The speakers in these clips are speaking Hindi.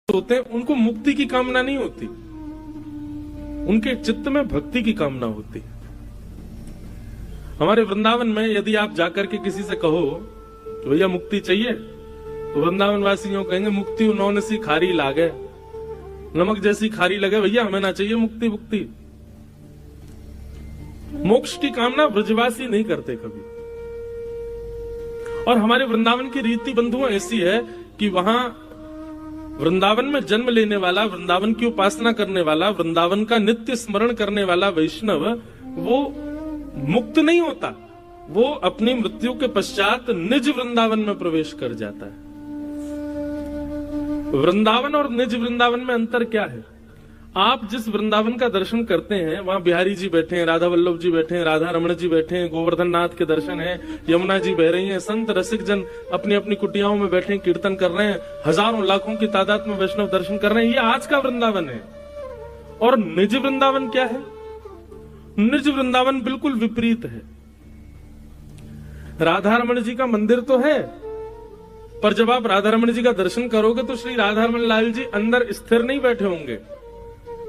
होते हैं उनको मुक्ति की कामना नहीं होती, उनके चित्त में भक्ति की कामना होती है। हमारे वृंदावन में यदि आप जाकर के किसी से कहो कि भैया मुक्ति चाहिए, तो वृंदावन वासियों कहेंगे मुक्ति उन्होंने सी खारी लागे, नमक जैसी खारी लगे, भैया हमें ना चाहिए मुक्ति। मुक्ति मोक्ष की कामना ब्रजवासी नहीं करते कभी। और हमारे वृंदावन की रीति बंधुओं ऐसी है कि वहां वृंदावन में जन्म लेने वाला, वृंदावन की उपासना करने वाला, वृंदावन का नित्य स्मरण करने वाला वैष्णव वो मुक्त नहीं होता, वो अपनी मृत्यु के पश्चात निज वृंदावन में प्रवेश कर जाता है। वृंदावन और निज वृंदावन में अंतर क्या है? आप जिस वृंदावन का दर्शन करते हैं वहां बिहारी जी बैठे हैं, राधा वल्लभ जी बैठे हैं, राधा रमण जी बैठे हैं, गोवर्धन नाथ के दर्शन हैं, यमुना जी बह रही हैं, संत रसिक जन अपनी अपनी कुटियाओं में बैठे कीर्तन कर रहे हैं, हजारों लाखों की तादाद में वैष्णव दर्शन कर रहे हैं। ये आज का वृंदावन है। और निज वृंदावन क्या है? निज वृंदावन बिल्कुल विपरीत है। राधा रमण जी का मंदिर तो है, पर जब आप राधा रमण जी का दर्शन करोगे तो श्री राधा रमण लाल जी अंदर स्थिर नहीं बैठे होंगे।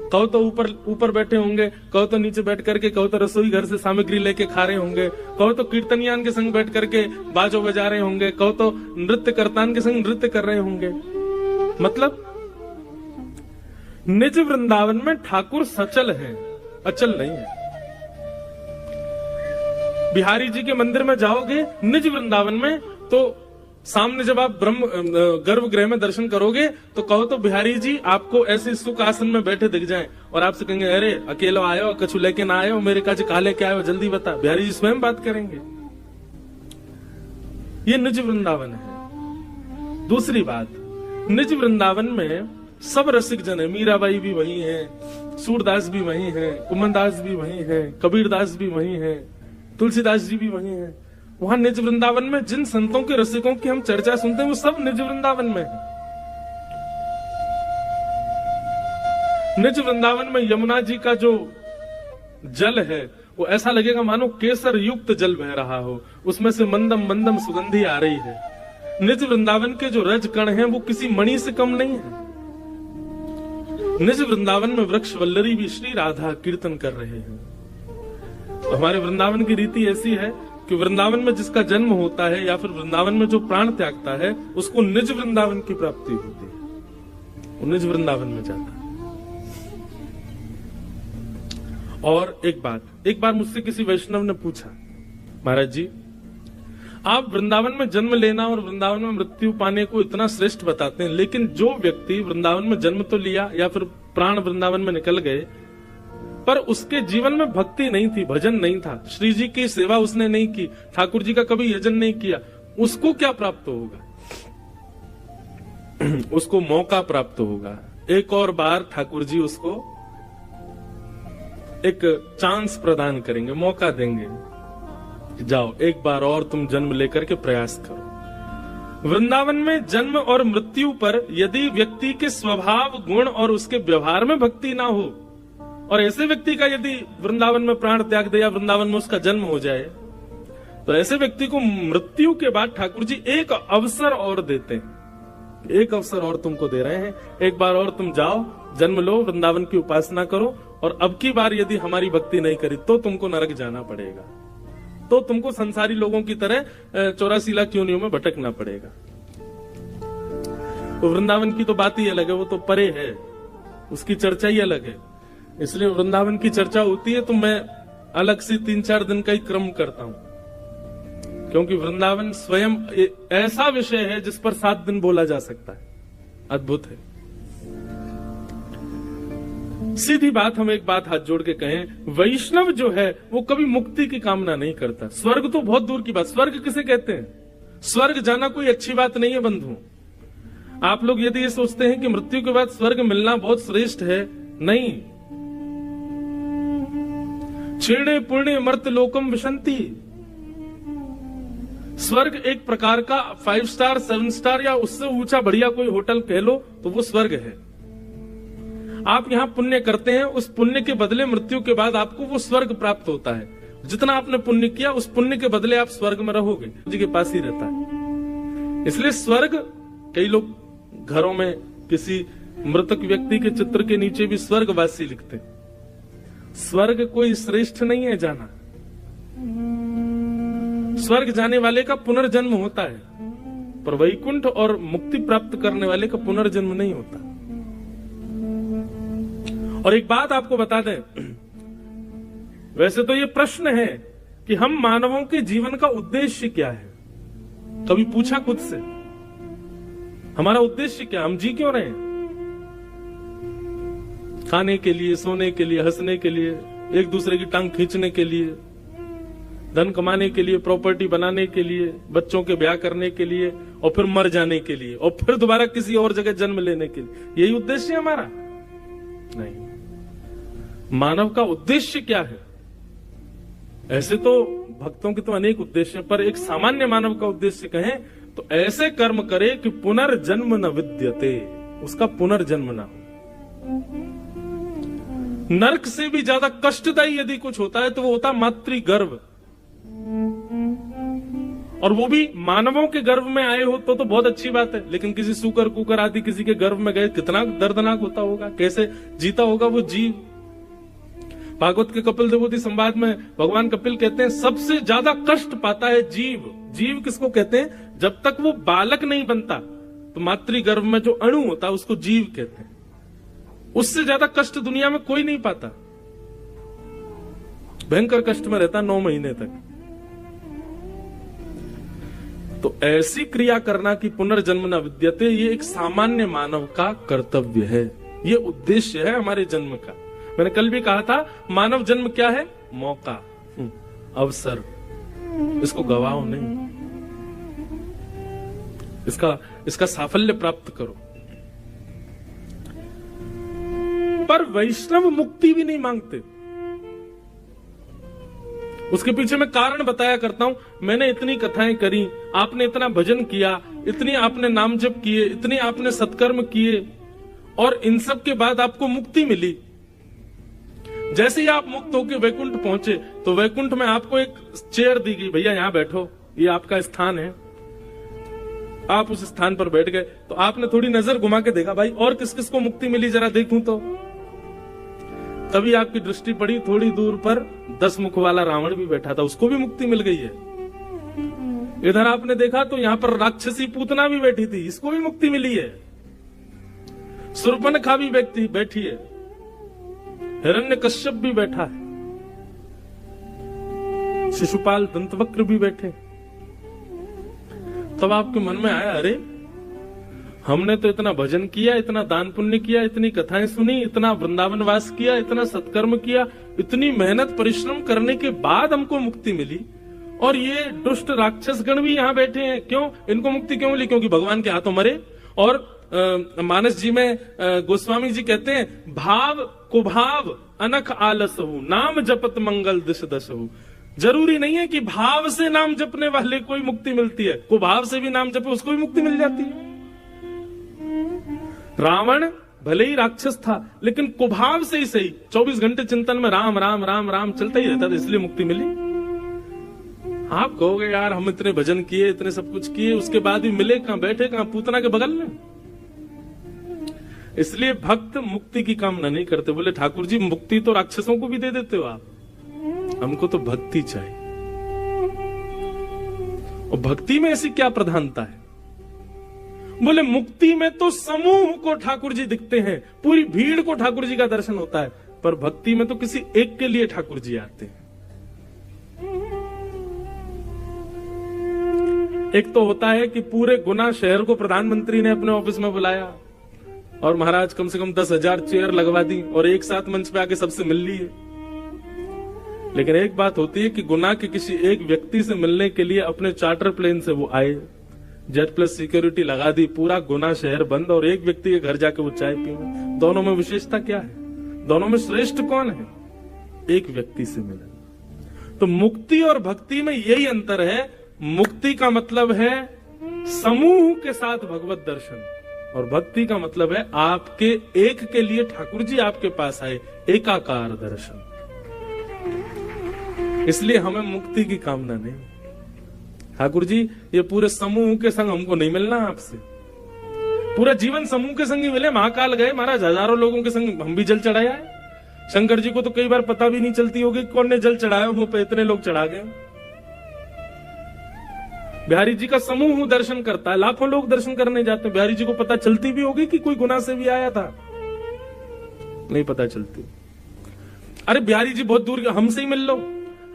कहो तो ऊपर बैठे होंगे, कहो तो नीचे बैठ करके, कहो तो रसोई घर से सामग्री लेके खा रहे होंगे, कहो तो कीर्तनियान के संग बैठ करके बाजो बजा रहे होंगे, कहो तो नृत्य करतान के संग नृत्य कर रहे होंगे। मतलब निज वृंदावन में ठाकुर सचल है, अचल नहीं है। बिहारी जी के मंदिर में जाओगे निज वृंदावन में, तो सामने जब आप ब्रह्म गर्भगृह में दर्शन करोगे तो कहो तो बिहारी जी आपको ऐसे सुख आसन में बैठे दिख जाएं और आपसे कहेंगे अरे अकेला आयो, कछु लेके ना आयो, मेरे काज काले क्या आयो, जल्दी बता। बिहारी जी स्वयं बात करेंगे। ये निज वृंदावन है। दूसरी बात, निज वृंदावन में सब रसिक जन है। मीराबाई भी वही है, सूरदास भी वही है, कुमनदास भी वही है, कबीरदास भी वही है, तुलसीदास जी भी वही है। वहां निज वृंदावन में जिन संतों के रसिकों की हम चर्चा सुनते हैं वो सब निज वृंदावन में है। निज वृंदावन में यमुना जी का जो जल है वो ऐसा लगेगा मानो केसर युक्त जल बह रहा हो, उसमें से मंदम मंदम सुगंधी आ रही है। निज वृंदावन के जो रज कण हैं वो किसी मणि से कम नहीं है। निज वृंदावन में वृक्ष वल्लरी भी श्री राधा कीर्तन कर रहे हैं। हमारे वृंदावन की रीति ऐसी है कि वृंदावन में जिसका जन्म होता है या फिर वृंदावन में जो प्राण त्यागता है उसको निज वृंदावन की प्राप्ति होती है, वो निज वृंदावन में जाता है। और एक बार मुझसे किसी वैष्णव ने पूछा, महाराज जी आप वृंदावन में जन्म लेना और वृंदावन में मृत्यु पाने को इतना श्रेष्ठ बताते हैं, लेकिन जो व्यक्ति वृंदावन में जन्म तो लिया या फिर प्राण वृंदावन में निकल गए पर उसके जीवन में भक्ति नहीं थी, भजन नहीं था, श्री जी की सेवा उसने नहीं की, ठाकुर जी का कभी यजन नहीं किया, उसको क्या प्राप्त होगा? उसको मौका प्राप्त होगा। एक और बार ठाकुर जी उसको एक चांस प्रदान करेंगे, मौका देंगे, जाओ एक बार और तुम जन्म लेकर के प्रयास करो। वृंदावन में जन्म और मृत्यु पर यदि व्यक्ति के स्वभाव, गुण और उसके व्यवहार में भक्ति ना हो, और ऐसे व्यक्ति का यदि वृंदावन में प्राण त्याग दे या वृंदावन में उसका जन्म हो जाए, तो ऐसे व्यक्ति को मृत्यु के बाद ठाकुर जी एक अवसर और देते हैं। एक अवसर और तुमको दे रहे हैं, एक बार और तुम जाओ, जन्म लो, वृंदावन की उपासना करो, और अब की बार यदि हमारी भक्ति नहीं करी तो तुमको नरक जाना पड़ेगा, तो तुमको संसारी लोगों की तरह 84 लाख योनियों में भटकना पड़ेगा। तो वृंदावन की तो बात ही अलग है, वो तो परे है, उसकी चर्चा ही अलग है। इसलिए वृंदावन की चर्चा होती है तो मैं अलग से 3-4 दिन का ही क्रम करता हूं, क्योंकि वृंदावन स्वयं ऐसा विषय है जिस पर 7 दिन बोला जा सकता है। अद्भुत है। सीधी बात, हम एक बात हाथ जोड़ के कहें, वैष्णव जो है वो कभी मुक्ति की कामना नहीं करता। स्वर्ग तो बहुत दूर की बात, स्वर्ग किसे कहते हैं? स्वर्ग जाना कोई अच्छी बात नहीं है बंधु। आप लोग यदि ये सोचते हैं कि मृत्यु के बाद स्वर्ग मिलना बहुत श्रेष्ठ है, नहीं। क्षीणे पुण्य मर्त लोकम विशंति। स्वर्ग एक प्रकार का 5 स्टार 7 स्टार या उससे ऊंचा बढ़िया कोई होटल कह लो तो वो स्वर्ग है। आप यहाँ पुण्य करते हैं, उस पुण्य के बदले मृत्यु के बाद आपको वो स्वर्ग प्राप्त होता है। जितना आपने पुण्य किया उस पुण्य के बदले आप स्वर्ग में रहोगे, जी के पास ही रहता है। इसलिए स्वर्ग, कई लोग घरों में किसी मृतक व्यक्ति के चित्र के नीचे भी स्वर्गवासी लिखते। स्वर्ग कोई श्रेष्ठ नहीं है जाना। स्वर्ग जाने वाले का पुनर्जन्म होता है, पर वैकुंठ और मुक्ति प्राप्त करने वाले का पुनर्जन्म नहीं होता। और एक बात आपको बता दें, वैसे तो ये प्रश्न है कि हम मानवों के जीवन का उद्देश्य क्या है। कभी पूछा खुद से, हमारा उद्देश्य क्या, हम जी क्यों रहे हैं? खाने के लिए, सोने के लिए, हंसने के लिए, एक दूसरे की टांग खींचने के लिए, धन कमाने के लिए, प्रॉपर्टी बनाने के लिए, बच्चों के ब्याह करने के लिए, और फिर मर जाने के लिए, और फिर दोबारा किसी और जगह जन्म लेने के लिए, यही उद्देश्य है हमारा? नहीं। मानव का उद्देश्य क्या है? ऐसे तो भक्तों के तो अनेक उद्देश्य हैं, पर एक सामान्य मानव का उद्देश्य कहें तो ऐसे कर्म करे कि पुनर्जन्म न विद्यते, उसका पुनर्जन्म ना हो। नरक से भी ज्यादा कष्टदायी यदि कुछ होता है तो वो होता मातृगर्भ, और वो भी मानवों के गर्भ में आए हो तो बहुत अच्छी बात है, लेकिन किसी सूकर कुकर आदि किसी के गर्भ में गए, कितना दर्दनाक होता होगा, कैसे जीता होगा वो जीव। भागवत के कपिल देवोती संवाद में भगवान कपिल कहते हैं सबसे ज्यादा कष्ट पाता है जीव। जीव किसको कहते हैं? जब तक वो बालक नहीं बनता तो मातृगर्भ में जो अणु होता है उसको जीव कहते हैं। उससे ज्यादा कष्ट दुनिया में कोई नहीं पाता। भयंकर कष्ट में रहता 9 महीने तक। तो ऐसी क्रिया करना कि पुनर्जन्म न विद्यते, ये एक सामान्य मानव का कर्तव्य है, ये उद्देश्य है हमारे जन्म का। मैंने कल भी कहा था, मानव जन्म क्या है? मौका, अवसर, इसको गवाओ नहीं, इसका साफल्य प्राप्त करो। पर वैष्णव मुक्ति भी नहीं मांगते। उसके पीछे मैं कारण बताया करता हूं। मैंने इतनी कथाएं करी, आपने इतना भजन किया, इतनी आपने नाम जप किए, इतनी आपने सत्कर्म किए, और इन सब के बाद आपको मुक्ति मिली। जैसे ही आप मुक्त होकर वैकुंठ पहुंचे तो वैकुंठ में आपको एक चेयर दी गई, भैया यहां बैठो, ये आपका स्थान है। आप उस स्थान पर बैठ गए तो आपने थोड़ी नजर घुमा के देखा, भाई और किस किस को मुक्ति मिली जरा देखूं तो। तभी आपकी दृष्टि पड़ी थोड़ी दूर पर 10 मुख वाला रावण भी बैठा था, उसको भी मुक्ति मिल गई है। इधर आपने देखा तो यहां पर राक्षसी पूतना भी बैठी थी, इसको भी मुक्ति मिली है। शूर्पणखा भी व्यक्ति बैठी है, हिरण्यकश्यप भी बैठा है, शिशुपाल दंतवक्र भी बैठे। तब आपके मन में आया, अरे हमने तो इतना भजन किया, इतना दान पुण्य किया, इतनी कथाएं सुनी, इतना वृंदावन वास किया, इतना सत्कर्म किया, इतनी मेहनत परिश्रम करने के बाद हमको मुक्ति मिली, और ये दुष्ट राक्षस गण भी यहाँ बैठे हैं, क्यों? इनको मुक्ति क्यों मिली? क्योंकि भगवान के हाथों मरे। और मानस जी में गोस्वामी जी कहते हैं, भाव कुभाव अनख आलस हो, नाम जपत मंगल दिश दश हो। जरूरी नहीं है कि भाव से नाम जपने वाले कोई मुक्ति मिलती है, कुभाव से भी नाम जपे उसको भी मुक्ति मिल जाती है। रावण भले ही राक्षस था, लेकिन कुभाव से ही सही 24 घंटे चिंतन में राम राम राम राम चलता ही रहता था, इसलिए मुक्ति मिली। आप कहोगे यार हम इतने भजन किए, इतने सब कुछ किए, उसके बाद भी मिले कहां? बैठे कहां? पूतना के बगल में। इसलिए भक्त मुक्ति की कामना नहीं करते। बोले ठाकुर जी मुक्ति तो राक्षसों को भी दे देते हो आप, हमको तो भक्ति चाहिए। और भक्ति में ऐसी क्या प्रधानता है? बोले मुक्ति में तो समूह को ठाकुर जी दिखते हैं, पूरी भीड़ को ठाकुर जी का दर्शन होता है, पर भक्ति में तो किसी एक के लिए ठाकुर जी आते हैं। एक तो होता है कि पूरे गुना शहर को प्रधानमंत्री ने अपने ऑफिस में बुलाया और महाराज कम से कम 10,000 चेयर लगवा दी और एक साथ मंच पे आके सबसे मिल लिए। लेकिन एक बात होती है कि गुना के किसी एक व्यक्ति से मिलने के लिए अपने चार्टर प्लेन से वो आए, जेट प्लस सिक्योरिटी लगा दी, पूरा गुना शहर बंद, और एक व्यक्ति के घर जाके वो चाय पिए। दोनों में विशेषता क्या है? दोनों में श्रेष्ठ कौन है? एक व्यक्ति से मिले। तो मुक्ति और भक्ति में यही अंतर है। मुक्ति का मतलब है समूह के साथ भगवत दर्शन, और भक्ति का मतलब है आपके एक के लिए ठाकुर जी आपके पास आए, एकाकार दर्शन। इसलिए हमें मुक्ति की कामना नहीं। ठाकुर जी ये पूरे समूह के संग हमको नहीं मिलना आपसे, पूरा जीवन समूह के संग ही मिले। महाकाल गए महाराज, हजारों लोगों के संग हम भी जल चढ़ाया है। शंकर जी को तो कई बार पता भी नहीं चलती होगी कौन ने जल चढ़ाया, मुंह पे इतने लोग चढ़ा गए। बिहारी जी का समूह दर्शन करता है, लाखों लोग दर्शन करने जाते हैं। बिहारी जी को पता चलती भी होगी कि कोई गुना से भी आया था? नहीं पता चलती। अरे बिहारी जी बहुत दूर, हमसे ही मिल लो,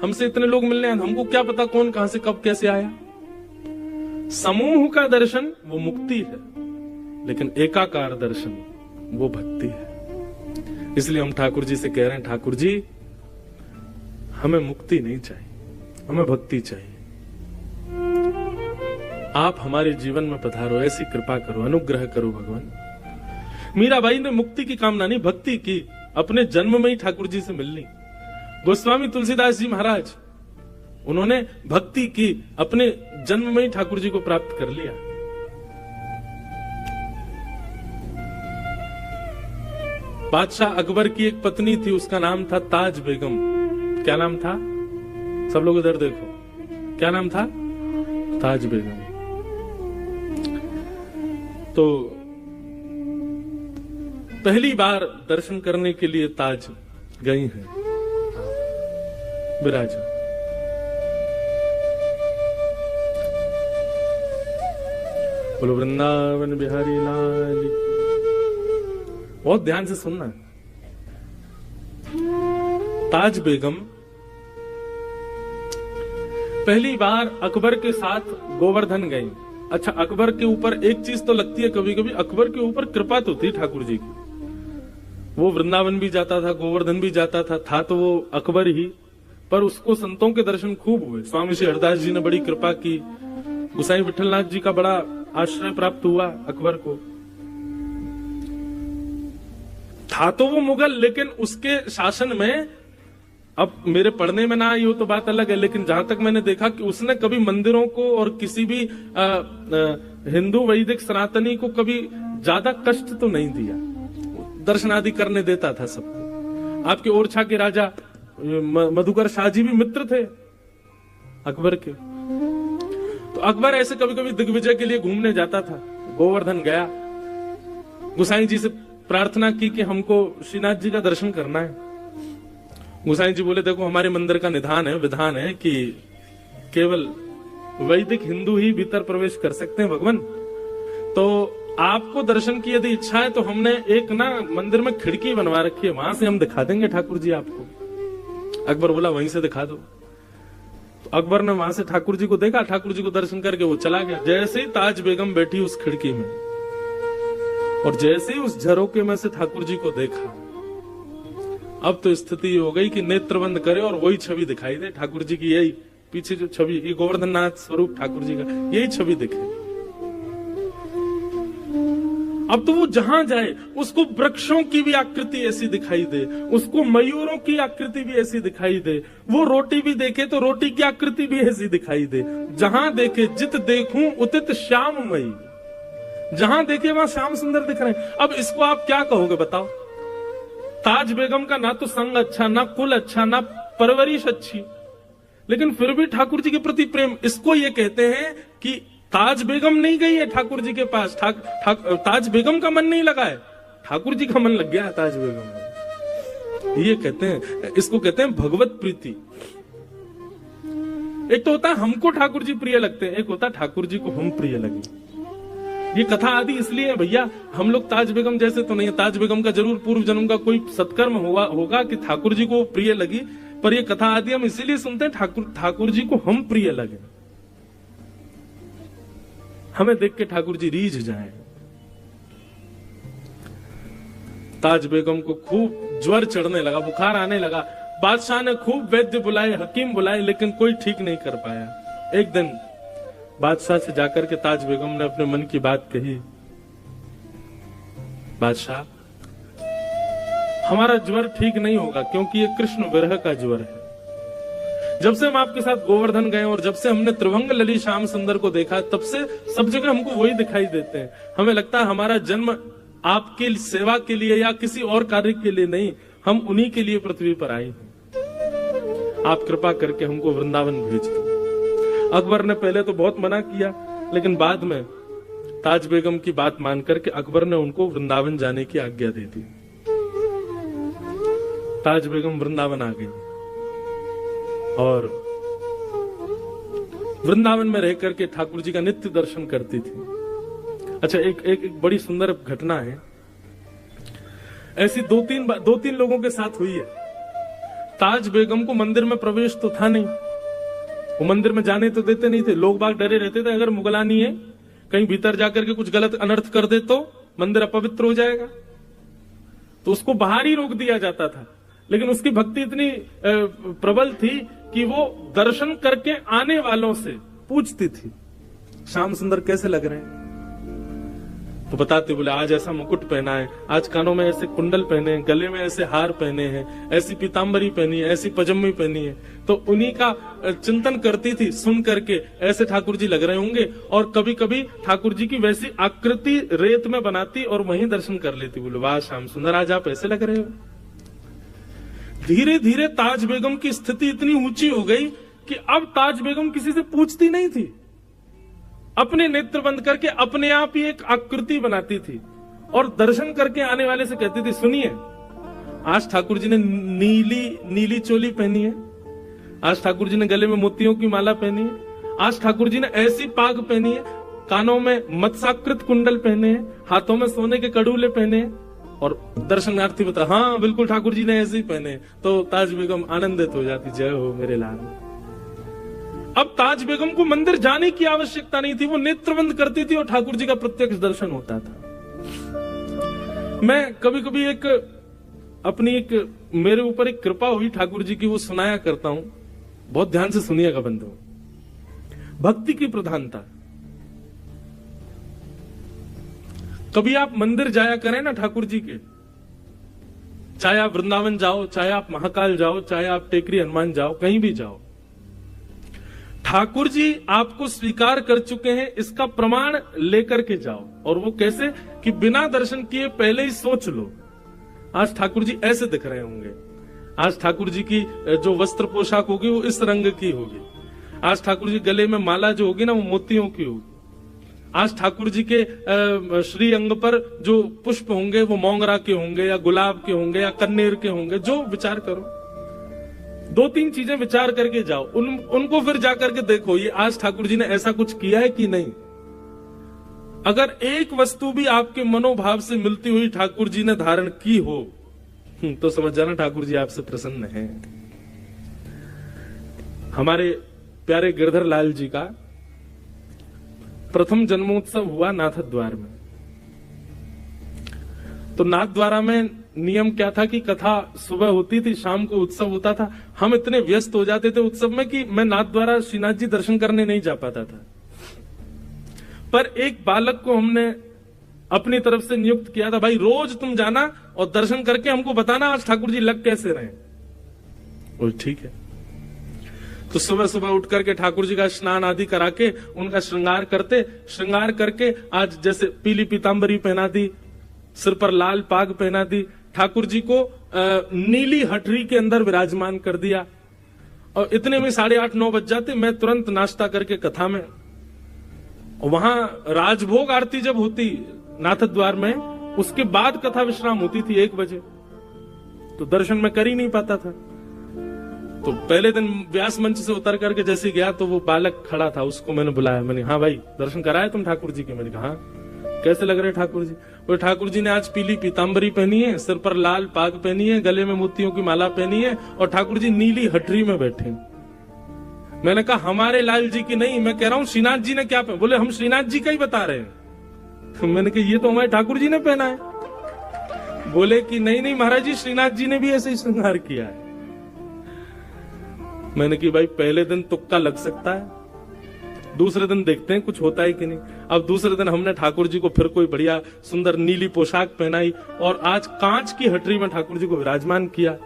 हमसे इतने लोग मिलने आए, हमको क्या पता कौन कहां से कब कैसे आया। समूह का दर्शन वो मुक्ति है, लेकिन एकाकार दर्शन वो भक्ति है। इसलिए हम ठाकुर जी से कह रहे हैं, ठाकुर जी हमें मुक्ति नहीं चाहिए, हमें भक्ति चाहिए। आप हमारे जीवन में पधारो, ऐसी कृपा करो, अनुग्रह करो भगवान। मीराबाई ने मुक्ति की कामना नहीं, भक्ति की, अपने जन्म में ही ठाकुर जी से मिलनी। गोस्वामी तुलसीदास जी महाराज, उन्होंने भक्ति की, अपने जन्म में ही ठाकुर जी को प्राप्त कर लिया। बादशाह अकबर की एक पत्नी थी, उसका नाम था ताज बेगम। क्या नाम था? सब लोग इधर देखो, क्या नाम था? ताज बेगम। तो पहली बार दर्शन करने के लिए ताज गई हैं, विराज। बोलो वृंदावन बिहारी लाल। बहुत ध्यान से सुनना। ताज बेगम पहली बार अकबर के साथ गोवर्धन गई। अच्छा, अकबर के ऊपर एक चीज तो लगती है कभी कभी, अकबर के ऊपर कृपा तो थी ठाकुर जी की। वो वृंदावन भी जाता था, गोवर्धन भी जाता था तो वो अकबर ही, पर उसको संतों के दर्शन खूब हुए। स्वामी श्री हरदास जी ने बड़ी कृपा की, गोसाई विठलनाथ जी का बड़ा आश्रय प्राप्त हुआ अकबर को। था तो वो मुगल, लेकिन उसके शासन में, अब मेरे पढ़ने में ना आई हो तो बात अलग है, लेकिन जहां तक मैंने देखा कि उसने कभी मंदिरों को और किसी भी हिंदू वैदिक सनातनी को कभी ज्यादा कष्ट तो नहीं दिया। दर्शन आदि करने देता था सबको। आपके ओरछा के राजा मधुकर शाह जी भी मित्र थे अकबर के। तो अकबर ऐसे कभी कभी दिग्विजय के लिए घूमने जाता था। गोवर्धन गया, गोसाई जी से प्रार्थना की कि हमको श्रीनाथ जी का दर्शन करना है। गोसाई जी बोले, देखो हमारे मंदिर का निधान है, विधान है कि केवल वैदिक हिंदू ही भीतर प्रवेश कर सकते हैं भगवान। तो आपको दर्शन की यदि इच्छा है तो हमने एक ना मंदिर में खिड़की बनवा रखी है, वहां से हम दिखा देंगे ठाकुर जी आपको। अकबर बोला वहीं से दिखा दो। तो अकबर ने वहां से ठाकुर जी को देखा, ठाकुर जी को दर्शन करके वो चला गया। जैसे ही ताज बेगम बैठी उस खिड़की में, और जैसे ही उस झरोके में से ठाकुर जी को देखा, अब तो स्थिति हो गई कि नेत्र बंद करे और वही छवि दिखाई दे ठाकुर जी की। यही पीछे जो छवि, ये गोवर्धन नाथ स्वरूप ठाकुर जी का, यही छवि दिखे। अब तो वो जहां जाए उसको वृक्षों की भी आकृति ऐसी दिखाई दे, उसको मयूरों की आकृति भी ऐसी दिखाई दे, वो रोटी भी देखे तो रोटी की आकृति भी ऐसी दिखाई दे। जहां देखे जित देखूं उतित श्याममयी, जहां देखे वहां श्याम सुंदर दिख रहे हैं। अब इसको आप क्या कहोगे बताओ? ताज बेगम का ना तो संग अच्छा, ना कुल अच्छा, ना परवरिश अच्छी, लेकिन फिर भी ठाकुर जी के प्रति प्रेम। इसको ये कहते हैं कि ताज बेगम नहीं गई है ठाकुर जी के पास, ताज बेगम का मन नहीं लगा है, ठाकुर जी का मन लग गया है ताज बेगम में। ये कहते हैं, इसको कहते हैं भगवत प्रीति। एक तो होता है हमको ठाकुर जी प्रिय लगते हैं, एक होता है ठाकुर जी को हम प्रिय लगे। ये कथा आदि इसलिए है भैया, हम लोग ताज बेगम जैसे तो नहीं है। ताज बेगम का जरूर पूर्व जन्म का कोई सत्कर्म होगा कि ठाकुर जी को प्रिय लगी, पर ये कथा आदि हम इसीलिए सुनते हैं ठाकुर जी को हम प्रिय लगे, हमें देख के ठाकुर जी रीझ जाए। ताज बेगम को खूब ज्वर चढ़ने लगा, बुखार आने लगा। बादशाह ने खूब वैद्य बुलाए, हकीम बुलाए, लेकिन कोई ठीक नहीं कर पाया। एक दिन बादशाह से जाकर के ताज बेगम ने अपने मन की बात कही, बादशाह हमारा ज्वर ठीक नहीं होगा, क्योंकि ये कृष्ण विरह का ज्वर है। जब से हम आपके साथ गोवर्धन गए और जब से हमने त्रिभंग लली श्याम सुंदर को देखा, तब से सब जगह हमको वही दिखाई देते हैं। हमें लगता है हमारा जन्म आपकी सेवा के लिए या किसी और कार्य के लिए नहीं, हम उन्हीं के लिए पृथ्वी पर आए हैं। आप कृपा करके हमको वृंदावन भेज दो। अकबर ने पहले तो बहुत मना किया, लेकिन बाद में ताज बेगम की बात मान करके अकबर ने उनको वृंदावन जाने की आज्ञा दे दी। ताज बेगम वृंदावन आ गई और वृंदावन में रह करके ठाकुर जी का नित्य दर्शन करती थी। अच्छा, एक बड़ी सुंदर घटना है, ऐसी दो तीन लोगों के साथ हुई है। ताज बेगम को मंदिर में प्रवेश तो था नहीं, वो मंदिर में जाने तो देते नहीं थे, लोग बाग डरे रहते थे अगर मुगलानी है कहीं भीतर जाकर के कुछ गलत अनर्थ कर दे तो मंदिर अपवित्र हो जाएगा, तो उसको बाहर ही रोक दिया जाता था। लेकिन उसकी भक्ति इतनी प्रबल थी कि वो दर्शन करके आने वालों से पूछती थी, श्याम सुंदर कैसे लग रहे हैं? तो बताते, बोले आज ऐसा मुकुट पहना है, आज कानों में ऐसे कुंडल पहने हैं, गले में ऐसे हार पहने हैं, ऐसी पीतांबरी पहनी है, ऐसी पजम्मी पहनी है। तो उन्हीं का चिंतन करती थी, सुन करके ऐसे ठाकुर जी लग रहे होंगे। और कभी कभी ठाकुर जी की वैसी आकृति रेत में बनाती और वहीं दर्शन कर लेती। बोले वाह श्याम सुंदर, आज आप ऐसे लग रहे हो। धीरे धीरे ताज बेगम की स्थिति इतनी ऊंची हो गई कि अब ताज बेगम किसी से पूछती नहीं थी, अपने नेत्र बंद करके अपने आप ही एक आकृति बनाती थी और दर्शन करके आने वाले से कहती थी, सुनिए आज ठाकुर जी ने नीली चोली पहनी है, आज ठाकुर जी ने गले में मोतियों की माला पहनी है, आज ठाकुर जी ने ऐसी पाग पहनी है, कानों में मत्स्याकृत कुंडल पहने हैं, हाथों में सोने के कड़ूले पहने हैं। और दर्शनार्थी बता, हाँ बिल्कुल ठाकुर जी ने ऐसे ही पहने। तो ताज बेगम आनंदित हो जाती, जय हो मेरे लाल। अब ताज बेगम को मंदिर जाने की आवश्यकता नहीं थी, वो नेत्र बंद करती थी और ठाकुर जी का प्रत्यक्ष दर्शन होता था। मैं कभी कभी मेरे ऊपर एक कृपा हुई ठाकुर जी की, वो सुनाया करता हूं, बहुत ध्यान से सुनिएगा बंधु। भक्ति की प्रधानता। कभी आप मंदिर जाया करें ना ठाकुर जी के, चाहे आप वृंदावन जाओ, चाहे आप महाकाल जाओ, चाहे आप टेकरी हनुमान जाओ, कहीं भी जाओ, ठाकुर जी आपको स्वीकार कर चुके हैं इसका प्रमाण लेकर के जाओ। और वो कैसे कि बिना दर्शन किए पहले ही सोच लो, आज ठाकुर जी ऐसे दिख रहे होंगे, आज ठाकुर जी की जो वस्त्र पोशाक होगी वो इस रंग की होगी, आज ठाकुर जी गले में माला जो होगी ना वो मोतियों की होगी, आज ठाकुर जी के श्री अंग पर जो पुष्प होंगे वो मोंगरा के होंगे या गुलाब के होंगे या कन्नेर के होंगे, जो विचार करो, 2-3 चीजें विचार करके जाओ, उनको फिर जाकर के देखो ये आज ठाकुर जी ने ऐसा कुछ किया है कि नहीं। अगर एक वस्तु भी आपके मनोभाव से मिलती हुई ठाकुर जी ने धारण की हो तो समझ जाना ठाकुर जी आपसे प्रसन्न हैं। हमारे प्यारे गिरधर लाल जी का प्रथम जन्मोत्सव हुआ नाथद्वार में। तो नाथद्वारा में नियम क्या था कि कथा सुबह होती थी, शाम को उत्सव होता था। हम इतने व्यस्त हो जाते थे उत्सव में कि मैं नाथद्वारा श्रीनाथ जी दर्शन करने नहीं जा पाता था। पर एक बालक को हमने अपनी तरफ से नियुक्त किया था, भाई रोज तुम जाना और दर्शन करके हमको बताना आज ठाकुर जी लग कैसे रहे। और ठीक है। तो सुबह सुबह उठ करके ठाकुर जी का स्नान आदि करा के उनका श्रृंगार करके आज जैसे पीली पीतांबरी पहना दी, सिर पर लाल पाग पहना दी, ठाकुर जी को नीली हटरी के अंदर विराजमान कर दिया। और इतने में 8:30-9 बज जाते, मैं तुरंत नाश्ता करके कथा में, वहां राजभोग आरती जब होती नाथद्वार में, उसके बाद कथा विश्राम होती थी 1 बजे। तो दर्शन में कर ही नहीं पाता था। तो पहले दिन व्यास मंच से उतर करके जैसे गया तो वो बालक खड़ा था, उसको मैंने बुलाया, मैंने हाँ भाई दर्शन कराए तुम ठाकुर जी के? मैंने कहा कैसे लग रहे ठाकुर जी? वो ठाकुर जी ने आज पीली पीतांबरी पहनी है, सिर पर लाल पाग पहनी है, गले में मोतियों की माला पहनी है और ठाकुर जी नीली हटरी में बैठे। मैंने कहा हमारे लाल जी की नहीं, मैं कह रहा हूँ श्रीनाथ जी ने क्या पहना? बोले हम श्रीनाथ जी का ही बता रहे हैं। तो मैंने कहा ये तो हमारे ठाकुर जी ने पहना है। बोले कि नहीं महाराज जी, श्रीनाथ जी ने भी ऐसे ही श्रृंगार किया है। मैंने कि भाई पहले दिन तुक्का लग सकता है, दूसरे दिन देखते हैं कुछ होता है कि नहीं। अब दूसरे दिन हमने ठाकुर जी को फिर कोई बढ़िया सुंदर नीली पोशाक पहनाई और आज कांच की हटरी में ठाकुर जी को विराजमान किया,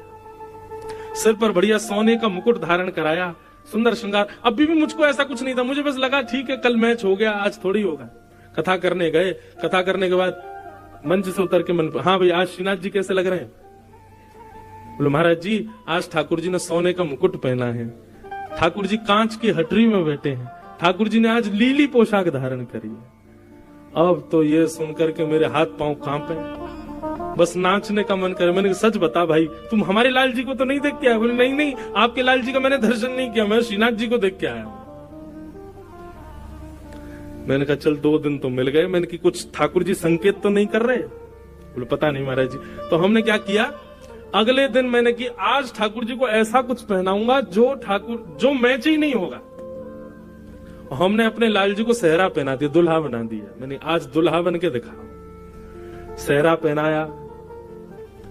सिर पर बढ़िया सोने का मुकुट धारण कराया, सुंदर श्रृंगार। अभी भी मुझको ऐसा कुछ नहीं था, मुझे बस लगा ठीक है कल मैच हो गया, आज थोड़ी होगा। कथा करने गए, कथा करने के बाद मंच से उतर के मन, हाँ भाई आज श्रीनाथ जी कैसे लग रहे हैं? बोले महाराज जी आज ठाकुर जी ने सोने का मुकुट पहना है, ठाकुर जी कांच की हटरी में बैठे हैं, ठाकुर जी ने आज लीली पोशाक धारण करी है अब तो ये सुनकर के मेरे हाथ पांव कांपे, बस नाचने का मन करे। मैंने कहा सच बता भाई, तुम हमारे लाल जी को तो नहीं देख के आया? बोले नहीं नहीं, आपके लाल जी का मैंने दर्शन नहीं किया, मैं श्रीनाथ जी को देख के आया हूं। मैंने कहा चल 2 दिन तो मिल गए। मैंने कि कुछ ठाकुर जी संकेत तो नहीं कर रहे? बोले पता नहीं महाराज जी। तो हमने क्या किया, अगले दिन मैंने कि आज ठाकुर जी को ऐसा कुछ पहनाऊंगा जो मैच ही नहीं होगा। हमने अपने लाल जी को सेहरा पहना दिया, दुल्हा बना दिया। मैंने आज दुल्हा बन के दिखा। सेहरा पहनाया,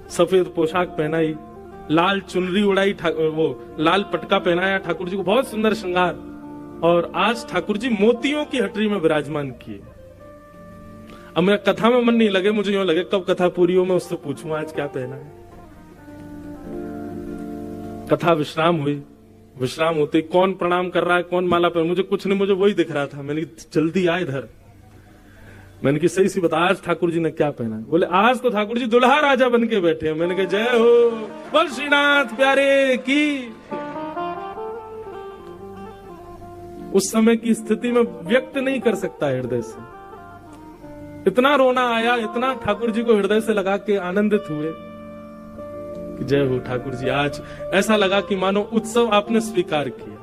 सफेद पोशाक पहनाई, लाल चुनरी उड़ाई, वो लाल पटका पहनाया ठाकुर जी को, बहुत सुंदर श्रृंगार। और आज ठाकुर जी मोतियों की हटरी में विराजमान किए। अब मेरा कथा में मन नहीं लगे, मुझे यूं लगे कब कथा पूरी हो मैं उससे पूछूं आज क्या पहना है। कथा विश्राम हुई, विश्राम होते कौन प्रणाम कर रहा है, कौन माला पहन, मुझे कुछ नहीं, मुझे वही दिख रहा था। मैंने जल्दी आ इधर। मैंने कि सही सी बता आज ठाकुर जी ने क्या पहना? बोले आज तो ठाकुर जी दुल्हा राजा बन के बैठे हैं। मैंने कहा जय हो, बोल श्रीनाथ प्यारे की। उस समय की स्थिति में व्यक्त नहीं कर सकता हृदय से, इतना रोना आया, इतना ठाकुर जी को हृदय से लगा के आनंदित हुए कि जय हो ठाकुर जी। आज ऐसा लगा कि मानो उत्सव आपने स्वीकार किया।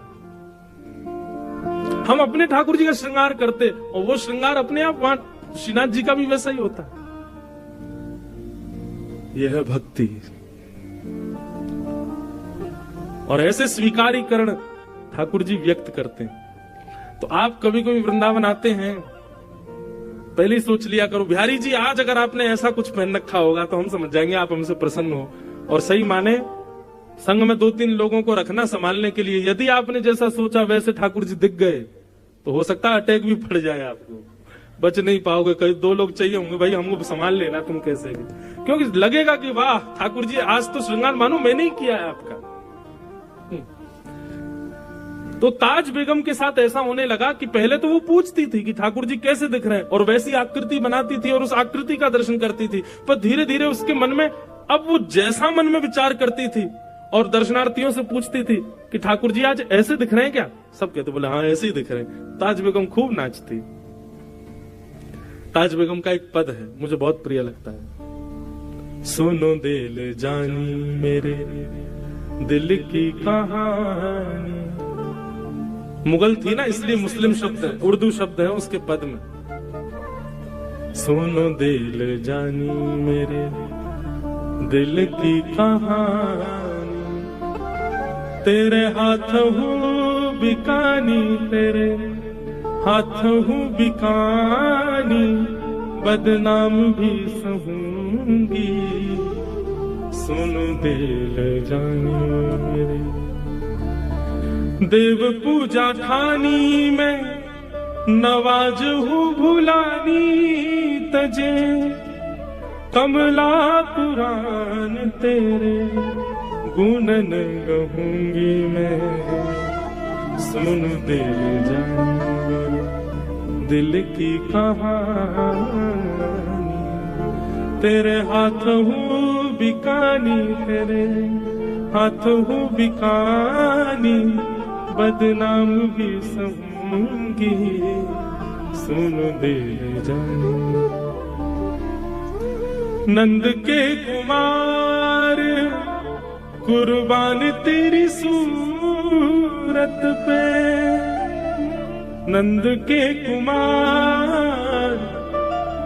हम अपने ठाकुर जी का श्रृंगार करते और वो श्रृंगार अपने आप वहां श्रीनाथ जी का भी वैसा ही होता है। यह है भक्ति। और ऐसे स्वीकारीकरण ठाकुर जी व्यक्त करते हैं। तो आप कभी कभी वृंदावन आते हैं, पहले ही सोच लिया करो बिहारी जी आज अगर आपने ऐसा कुछ पहन रखा होगा तो हम समझ जाएंगे आप हमसे प्रसन्न हो। और सही माने संग में 2-3 लोगों को रखना संभालने के लिए, यदि आपने जैसा सोचा वैसे ठाकुर जी दिख गए तो हो सकता है अटैक भी पड़ जाए, आपको बच नहीं पाओगे। कई 2 लोग चाहिए होंगे, भाई हमको संभाल लेना तुम कैसे भी, क्योंकि लगेगा कि वाह ठाकुर जी आज तो श्रृंगार मानो मैंने ही किया है आपका। तो ताज बेगम के साथ ऐसा होने लगा कि पहले तो वो पूछती थी कि ठाकुर जी कैसे दिख रहे हैं और वैसी आकृति बनाती थी और उस आकृति का दर्शन करती थी। पर धीरे धीरे उसके मन में, अब वो जैसा मन में विचार करती थी और दर्शनार्थियों से पूछती थी कि ठाकुर जी आज ऐसे दिख रहे हैं क्या? सब कहते बोले हाँ ऐसे ही दिख रहे हैं। ताज बेगम खूब नाचती। ताज बेगम का एक पद है मुझे बहुत प्रिय लगता है, सुनो दिल जानी मेरे दिल की कहानी। मुगल थी ना इसलिए मुस्लिम शब्द है, उर्दू शब्द है उसके पद में। सुनो दिल जानी मेरे दिल की कहानी, तेरे हाथ हूँ बिकानी, तेरे हाथ हूँ बिकानी, बदनाम भी सहूंगी। सुनो दिल जानी मेरे देव पूजा खानी में, नवाज हूँ भुलानी तजे, कमला पुराण तेरे गुणन गहूंगी मैं। सुन दिल जानी दिल की कहानी, तेरे हाथ हूँ बिकानी, तेरे हाथ हूँ बिकानी, बदनाम भी सहूंगी। सुन दिल जानी नंद के कुमार कुर्बान तेरी सूरत पे, नंद के कुमार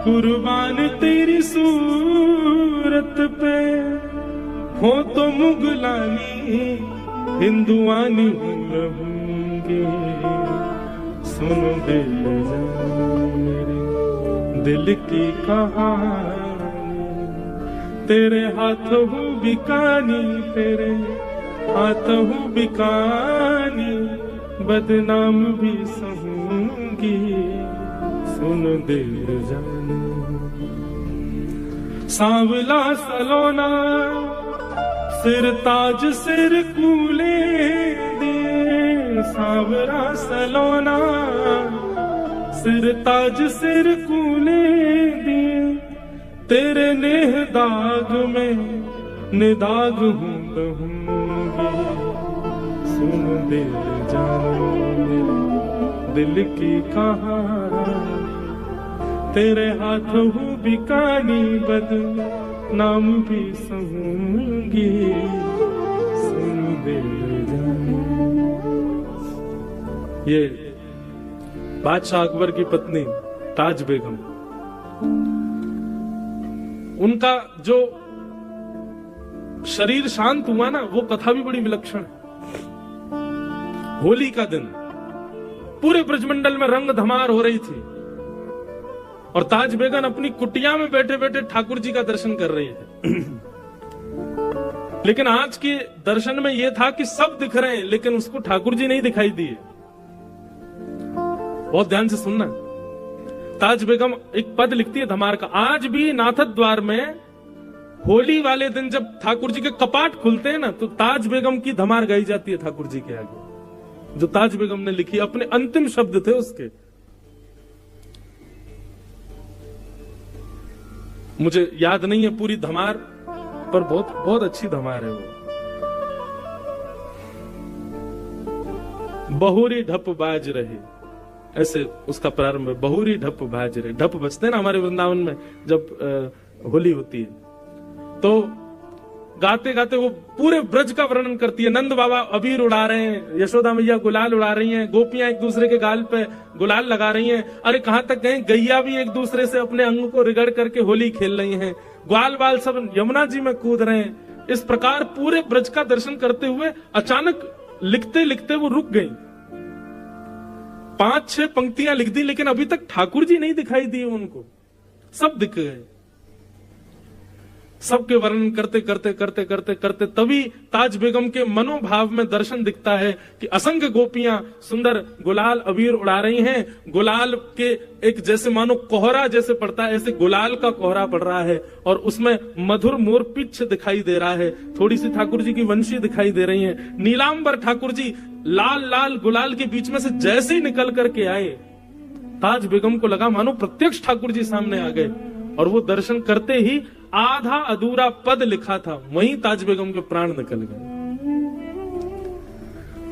कुर्बान तेरी सूरत पे, हो तो मुगलानी हिंदुआनी रहूंगी। सुनो दिल जानी मेरे दिल की कहानी, तेरे हाथ हूँ बिकानी, तेरे हाथ हूँ बिकानी, बदनाम भी सहूंगी। सुनो दिल जानी सांवला सलोना सिर ताज सिर कूले दे, सांवरा सलोना सिर ताज सिर कूले दे, तेरे नेह दाग में निदाग हूँ रहूंगी। सुन दिल जानी मेरे दिल की कहानी, तेरे हाथों बिकानी बद नाम भी सहूंगी, सुन दे जाने। ये बादशाह अकबर की पत्नी ताज बेगम, उनका जो शरीर शांत हुआ ना, वो कथा भी बड़ी विलक्षण है। होली का दिन पूरे ब्रजमंडल में रंग धमार हो रही थी और ताज बेगम अपनी कुटिया में बैठे बैठे ठाकुर जी का दर्शन कर रही है। लेकिन आज के दर्शन में यह था कि सब दिख रहे हैं, लेकिन उसको ठाकुर जी नहीं दिखाई दिए। बहुत ध्यान से सुनना। ताज बेगम एक पद लिखती है धमार का, आज भी नाथद द्वार में होली वाले दिन जब ठाकुर जी के कपाट खुलते हैं ना, तो ताज बेगम की धमार गाई जाती है ठाकुर जी के आगे, जो ताज बेगम ने लिखी, अपने अंतिम शब्द थे उसके। मुझे याद नहीं है पूरी धमार, पर बहुत बहुत अच्छी धमार है वो। बहुरी ढप बाज रहे, ऐसे उसका प्रारंभ है, बहुरी ढप बाज रहे। ढप बजते हैं ना हमारे वृंदावन में जब होली होती है, तो गाते गाते वो पूरे ब्रज का वर्णन करती है। नंद बाबा अबीर उड़ा रहे हैं, यशोदा मैया गुलाल उड़ा रही हैं, गोपियां एक दूसरे के गाल पे गुलाल लगा रही हैं। अरे कहां तक गए, गैया भी एक दूसरे से अपने अंग को रिगड़ करके होली खेल रही हैं। ग्वाल बाल सब यमुना जी में कूद रहे हैं। इस प्रकार पूरे ब्रज का दर्शन करते हुए अचानक लिखते लिखते वो रुक गई। 5-6 पंक्तियां लिख दी, लेकिन अभी तक ठाकुर जी नहीं दिखाई दिए उनको। सब दिख गए। सबके वर्णन करते करते करते करते करते तभी ताज बेगम के मनोभाव में दर्शन दिखता है कि असंख्य गोपियां सुंदर गुलाल अबीर उड़ा रही हैं। गुलाल के एक जैसे मानो कोहरा जैसे पड़ता है, ऐसे गुलाल का कोहरा पड़ रहा है और उसमें मधुर मोर पिच्छ दिखाई दे रहा है। थोड़ी सी ठाकुर जी की वंशी दिखाई दे रही है। नीलांबर ठाकुर जी लाल लाल गुलाल के बीच में से जैसे ही निकल करके आए, ताज बेगम को लगा मानो प्रत्यक्ष ठाकुर जी सामने आ गए। और वो दर्शन करते ही आधा अधूरा पद लिखा था, वहीं ताज बेगम के प्राण निकल गए।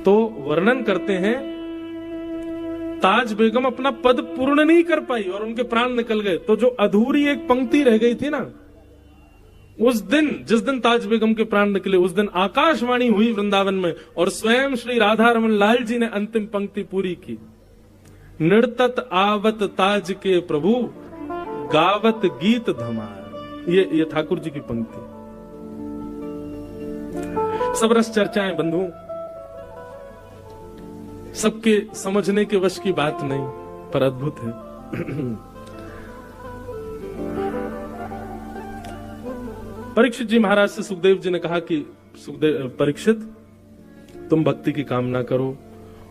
तो वर्णन करते हैं ताज बेगम अपना पद पूर्ण नहीं कर पाई और उनके प्राण निकल गए। तो जो अधूरी एक पंक्ति रह गई थी ना, उस दिन जिस दिन ताज बेगम के प्राण निकले, उस दिन आकाशवाणी हुई वृंदावन में और स्वयं श्री राधा रमन लाल जी ने अंतिम पंक्ति पूरी की। नृतत आवत ताज के प्रभु, गावत गीत धमार। ये ठाकुर जी की पंक्ति। सब रस चर्चाएं बंधु, सबके समझने के वश की बात नहीं, पर अद्भुत है। परीक्षित जी महाराज से सुखदेव जी ने कहा कि परीक्षित, तुम भक्ति की कामना करो,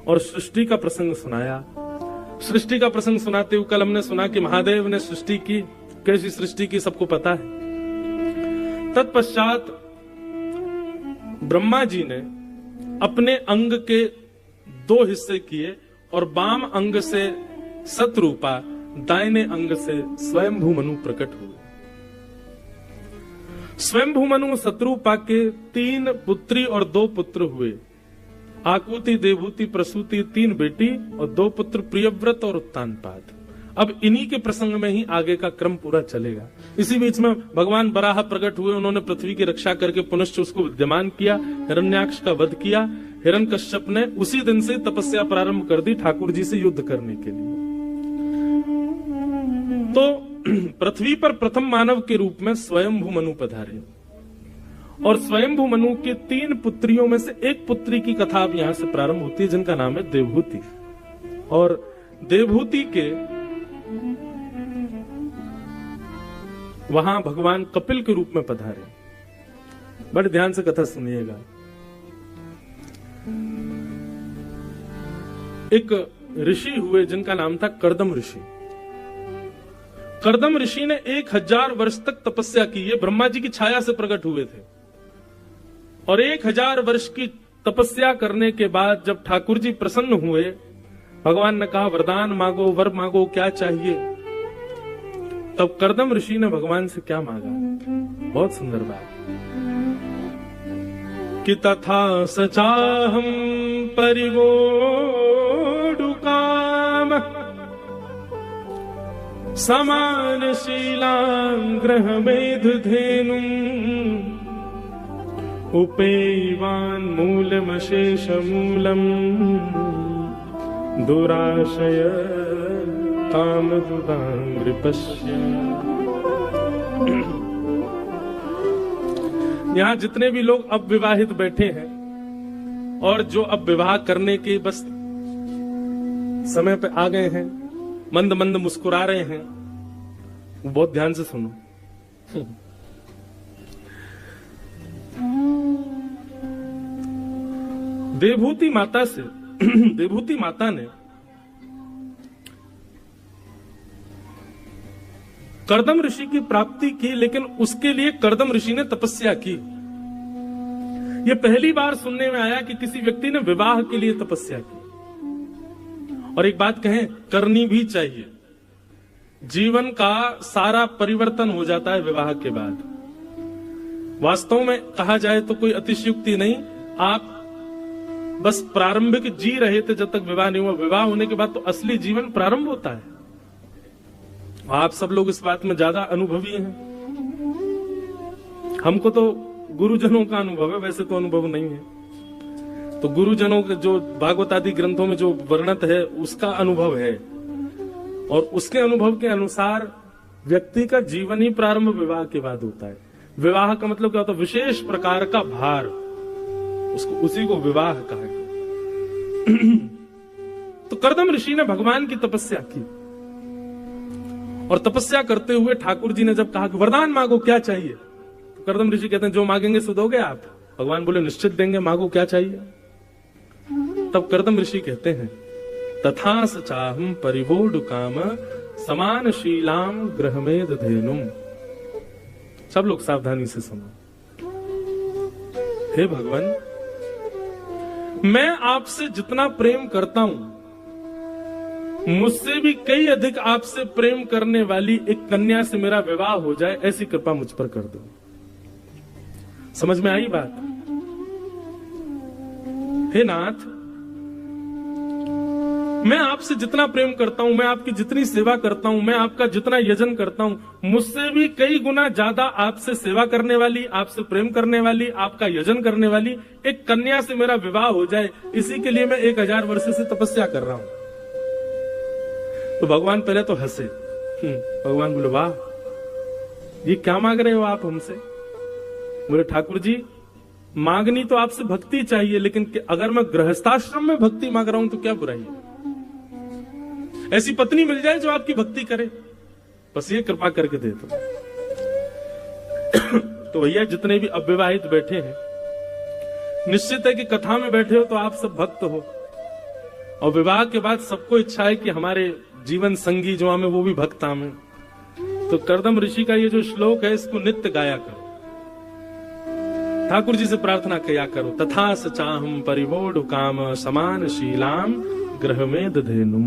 और सृष्टि का प्रसंग सुनाया। सृष्टि का प्रसंग सुनाते हुए कल हमने सुना कि महादेव ने सृष्टि की, कैसी सृष्टि की सबको पता है। तत्पश्चात ब्रह्मा जी ने अपने अंग के 2 हिस्से किए और बाम अंग से सतरूपा, दाहिने अंग से स्वयंभू मनु प्रकट हुए। स्वयंभू मनु सतरूपा के 3 पुत्री और 2 पुत्र हुए। आकुति, देवहूति, प्रसूति 3 बेटी और 2 पुत्र प्रियव्रत और उत्तानपाद। अब इन्हीं के प्रसंग में ही आगे का क्रम पूरा चलेगा। इसी बीच में भगवान बराह प्रकट हुए, उन्होंने पृथ्वी की रक्षा करके पुनश्च उसको विद्यमान किया, हिरण्याक्ष का वध किया। हिरण्यकश्यप ने उसी दिन से तपस्या प्रारंभ कर दी ठाकुर जी से युद्ध करने के लिए। तो पृथ्वी पर प्रथम मानव के रूप में स्वयंभू मनु पधारे और स्वयंभू मनु के 3 पुत्रियों में से एक पुत्री की कथा अब यहां से प्रारंभ होती है, जिनका नाम है देवहूति। और देवहूति के वहां भगवान कपिल के रूप में पधारे। बड़े ध्यान से कथा सुनिएगा। एक ऋषि हुए जिनका नाम था कर्दम ऋषि। कर्दम ऋषि ने 1000 वर्ष तक तपस्या की। ये ब्रह्मा जी की छाया से प्रकट हुए थे और 1000 वर्ष की तपस्या करने के बाद जब ठाकुर जी प्रसन्न हुए, भगवान ने कहा वरदान मांगो, वर मांगो, क्या चाहिए। तब कर्दम ऋषि ने भगवान से क्या मांगा, बहुत सुंदर बात कि तथा सचाहम परिवोडु काम समानशीलां गृहमेधधेनुम् उपेयवान् मूलमशेषमूलम् दुराशय कामदुदांग्रिपश्य। यहाँ जितने भी लोग अब विवाहित बैठे हैं और जो अब विवाह करने के बस समय पे आ गए हैं, मंद मंद मुस्कुरा रहे हैं, बहुत ध्यान से सुनो। देवभूति माता से देवभूति माता ने कर्दम ऋषि की प्राप्ति की, लेकिन उसके लिए कर्दम ऋषि ने तपस्या की। यह पहली बार सुनने में आया कि किसी व्यक्ति ने विवाह के लिए तपस्या की। और एक बात कहें, करनी भी चाहिए। जीवन का सारा परिवर्तन हो जाता है विवाह के बाद। वास्तव में कहा जाए तो कोई अतिशयोक्ति नहीं, आप बस प्रारंभिक जी रहे थे जब तक विवाह नहीं हुआ। विवाह होने के बाद तो असली जीवन प्रारंभ होता है। आप सब लोग इस बात में ज्यादा अनुभवी हैं। हमको तो गुरुजनों का अनुभव है, वैसे तो अनुभव नहीं है। तो गुरुजनों के जो भागवत आदि ग्रंथों में जो वर्णित है उसका अनुभव है, और उसके अनुभव के अनुसार व्यक्ति का जीवन ही प्रारंभ विवाह के बाद होता है। विवाह का मतलब क्या होता है? विशेष प्रकार का भार, उसको उसी को विवाह कहा गया। तो कर्दम ऋषि ने भगवान की तपस्या की, और तपस्या करते हुए ठाकुर जी ने जब कहा कि वरदान मांगो, क्या चाहिए? तो कर्दम ऋषि कहते हैं जो मांगेंगे सो दोगे आप। भगवान बोले निश्चित देंगे, मांगो क्या चाहिए। तब कर्दम ऋषि कहते हैं तथा सचाहम परिवोड काम समानशीलाम गृहमेधधेनुम। सब लोग सावधानी से सुनो। हे भगवान, मैं आपसे जितना प्रेम करता हूं, मुझसे भी कई अधिक आपसे प्रेम करने वाली एक कन्या से मेरा विवाह हो जाए, ऐसी कृपा मुझ पर कर दो। समझ में आई बात? हे नाथ, मैं आपसे जितना प्रेम करता हूं, मैं आपकी जितनी सेवा करता हूं, मैं आपका जितना यजन करता हूं, मुझसे भी कई गुना ज्यादा आपसे सेवा करने वाली, आपसे प्रेम करने वाली, आपका यजन करने वाली एक कन्या से मेरा विवाह हो जाए, इसी के लिए मैं 1000 वर्ष से तपस्या कर रहा हूं। तो भगवान पहले तो हंसे। भगवान बोले वाह, ये क्या मांग रहे हो आप हमसे? बोले ठाकुर जी, मांगनी तो आपसे भक्ति चाहिए, लेकिन अगर मैं गृहस्थाश्रम में भक्ति मांग रहा हूं तो क्या बुराई है? ऐसी पत्नी मिल जाए जो आपकी भक्ति करे, बस ये कृपा करके दे दो। तो भैया जितने भी अविवाहित बैठे हैं, निश्चित है कि कथा में बैठे हो तो आप सब भक्त हो, और विवाह के बाद सबको इच्छा है कि हमारे जीवन संगी जो हमें वो भी भक्त हमें। तो कर्दम ऋषि का ये जो श्लोक है इसको नित्य गाया करो, ठाकुर जी से प्रार्थना किया करो। तथा सचाहम परिवोड काम समान शीलाम गृहमेधधेनुम।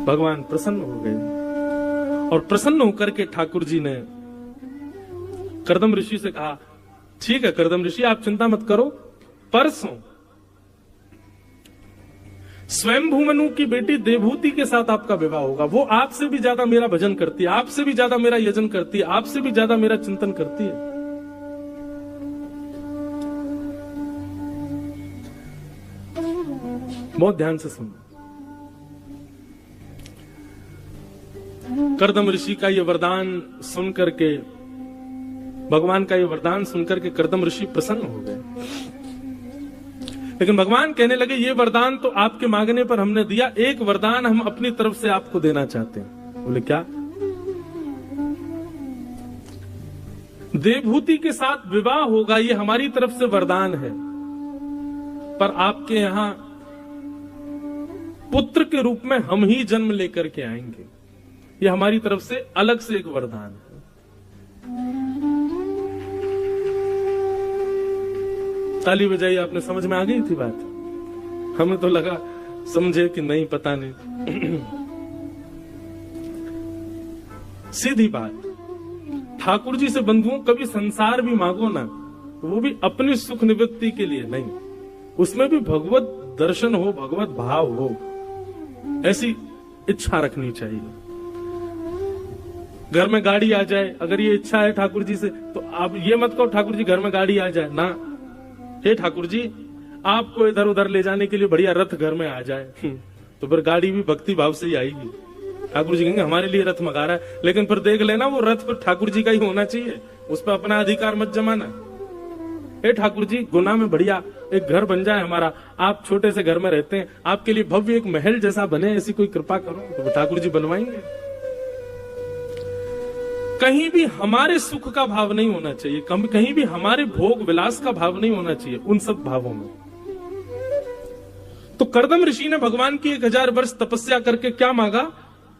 भगवान प्रसन्न हो गए, और प्रसन्न होकर के ठाकुर जी ने कर्दम ऋषि से कहा ठीक है कर्दम ऋषि, आप चिंता मत करो, परसों स्वयं भूमनु की बेटी देवभूति के साथ आपका विवाह होगा। वो आपसे भी ज्यादा मेरा भजन करती है, आपसे भी ज्यादा मेरा यजन करती है, आपसे भी ज्यादा मेरा चिंतन करती है। बहुत ध्यान से सुनो। कर्दम ऋषि का ये वरदान सुनकर के, भगवान का ये वरदान सुनकर के कर्दम ऋषि प्रसन्न हो गए। लेकिन भगवान कहने लगे ये वरदान तो आपके मांगने पर हमने दिया, एक वरदान हम अपनी तरफ से आपको देना चाहते हैं। बोले क्या? देवभूति के साथ विवाह होगा, ये हमारी तरफ से वरदान है, पर आपके यहां पुत्र के रूप में हम ही जन्म लेकर के आएंगे। ये हमारी तरफ से अलग से एक वरदान है। ताली बजाई, आपने समझ में आ गई थी बात? हमें तो लगा समझे कि नहीं, पता नहीं। सीधी बात, ठाकुर जी से बंधुओं कभी संसार भी मांगो ना, वो भी अपनी सुख निवृत्ति के लिए नहीं, उसमें भी भगवत दर्शन हो, भगवत भाव हो। ऐसी इच्छा रखनी चाहिए। घर में गाड़ी आ जाए, अगर ये इच्छा है ठाकुर जी से, तो आप ये मत कहो ठाकुर जी घर में गाड़ी आ जाए ना, हे ठाकुर जी आपको इधर उधर ले जाने के लिए बढ़िया रथ घर में आ जाए, तो फिर गाड़ी भी भक्ति भाव से ही आएगी। ठाकुर जी कहेंगे हमारे लिए रथ मंगा रहा है, लेकिन फिर देख लेना वो रथ फिर ठाकुर जी का ही होना चाहिए, उस पर अपना अधिकार मत जमाना। हे ठाकुर जी गुना में बढ़िया एक घर बन जाए हमारा, आप छोटे से घर में रहते हैं, आपके लिए भव्य एक महल जैसा बने, ऐसी कोई कृपा करो, तो ठाकुर जी बनवाएंगे। कहीं भी हमारे सुख का भाव नहीं होना चाहिए, कहीं भी हमारे भोग विलास का भाव नहीं होना चाहिए उन सब भावों में। तो कर्दम ऋषि ने भगवान की 1000 वर्ष तपस्या करके क्या मांगा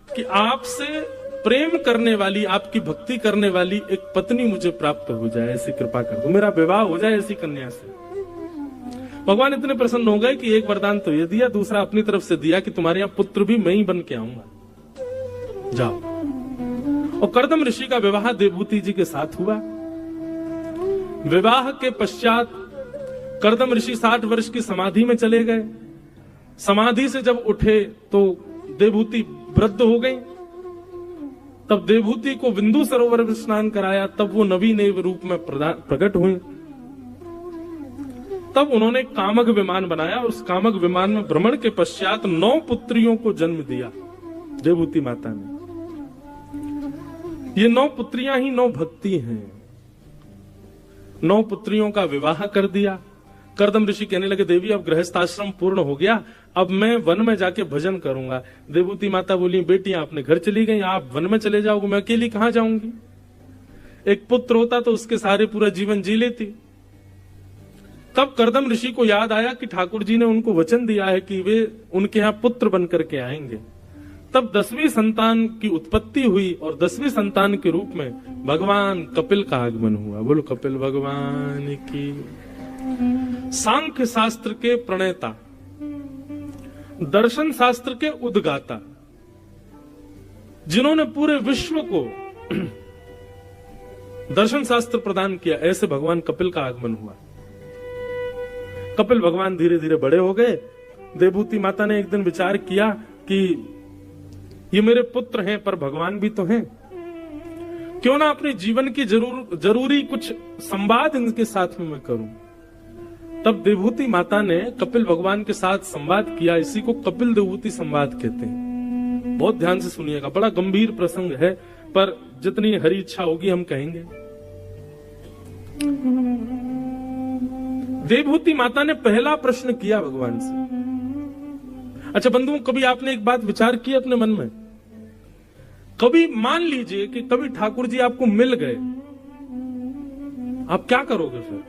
कि आपसे प्रेम करने वाली, आपकी भक्ति करने वाली एक पत्नी मुझे प्राप्त हो जाए, ऐसी कृपा कर दो, मेरा विवाह हो जाए ऐसी कन्या से। भगवान इतने प्रसन्न हो गए कि एक वरदान तो ये दिया, दूसरा अपनी तरफ से दिया कि तुम्हारे यहां पुत्र भी मैं ही बन के आऊंगा, जाओ। और कर्दम ऋषि का विवाह देवभूति जी के साथ हुआ। विवाह के पश्चात कर्दम ऋषि 60 वर्ष की समाधि में चले गए। समाधि से जब उठे तो देवभूति वृद्ध हो गई। तब देवभूति को बिंदु सरोवर में स्नान कराया, तब वो नवीन रूप में प्रकट हुई। तब उन्होंने कामक विमान बनाया और उस कामक विमान में भ्रमण के पश्चात 9 पुत्रियों को जन्म दिया देवभूति माता ने। ये 9 पुत्रियां ही 9 भक्ति हैं। 9 पुत्रियों का विवाह कर दिया। कर्दम ऋषि कहने लगे देवी अब गृहस्थाश्रम पूर्ण हो गया, अब मैं वन में जाके भजन करूंगा। देवभूति माता बोली बेटियां अपने घर चली गई, आप वन में चले जाओगे, मैं अकेली कहां जाऊंगी। एक पुत्र होता तो उसके सारे पूरा जीवन जी लेती। तब कर्दम ऋषि को याद आया कि ठाकुर जी ने उनको वचन दिया है कि वे उनके यहाँ पुत्र बन करके आएंगे। तब 10वीं संतान की उत्पत्ति हुई और 10वीं संतान के रूप में भगवान कपिल का आगमन हुआ। बोलो कपिल भगवान की। सांख्य शास्त्र के प्रणेता, दर्शन शास्त्र के उद्गाता, जिन्होंने पूरे विश्व को दर्शन शास्त्र प्रदान किया, ऐसे भगवान कपिल का आगमन हुआ। कपिल भगवान धीरे धीरे बड़े हो गए। देवभूति माता ने एक दिन विचार किया कि ये मेरे पुत्र हैं पर भगवान भी तो हैं, क्यों ना अपने जीवन की जरूरी कुछ संवाद इनके साथ में मैं करूं। तब देवभूति माता ने कपिल भगवान के साथ संवाद किया। इसी को कपिल देवभूति संवाद कहते हैं। बहुत ध्यान से सुनिएगा, बड़ा गंभीर प्रसंग है, पर जितनी हरी इच्छा होगी हम कहेंगे। देवभूति माता ने पहला प्रश्न किया भगवान से। अच्छा बंधुओं, कभी आपने एक बात विचार की अपने मन में, कभी मान लीजिए कि कभी ठाकुर जी आपको मिल गए, आप क्या करोगे फिर?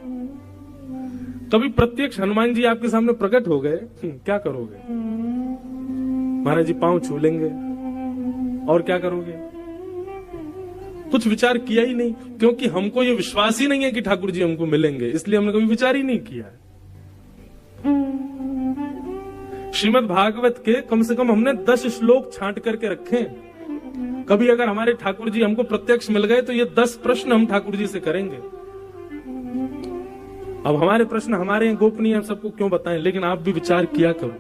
कभी प्रत्यक्ष हनुमान जी आपके सामने प्रकट हो गए, क्या करोगे? महाराज जी पांव छू लेंगे, और क्या करोगे? कुछ विचार किया ही नहीं, क्योंकि हमको ये विश्वास ही नहीं है कि ठाकुर जी हमको मिलेंगे, इसलिए हमने कभी विचार ही नहीं किया। श्रीमद् भागवत के कम से कम हमने 10 श्लोक छांट करके रखे। कभी अगर हमारे ठाकुर जी हमको प्रत्यक्ष मिल गए तो ये 10 प्रश्न हम ठाकुर जी से करेंगे। अब हमारे प्रश्न हमारे हैं, गोपनीय, हम सबको क्यों बताएं, लेकिन आप भी विचार किया करो।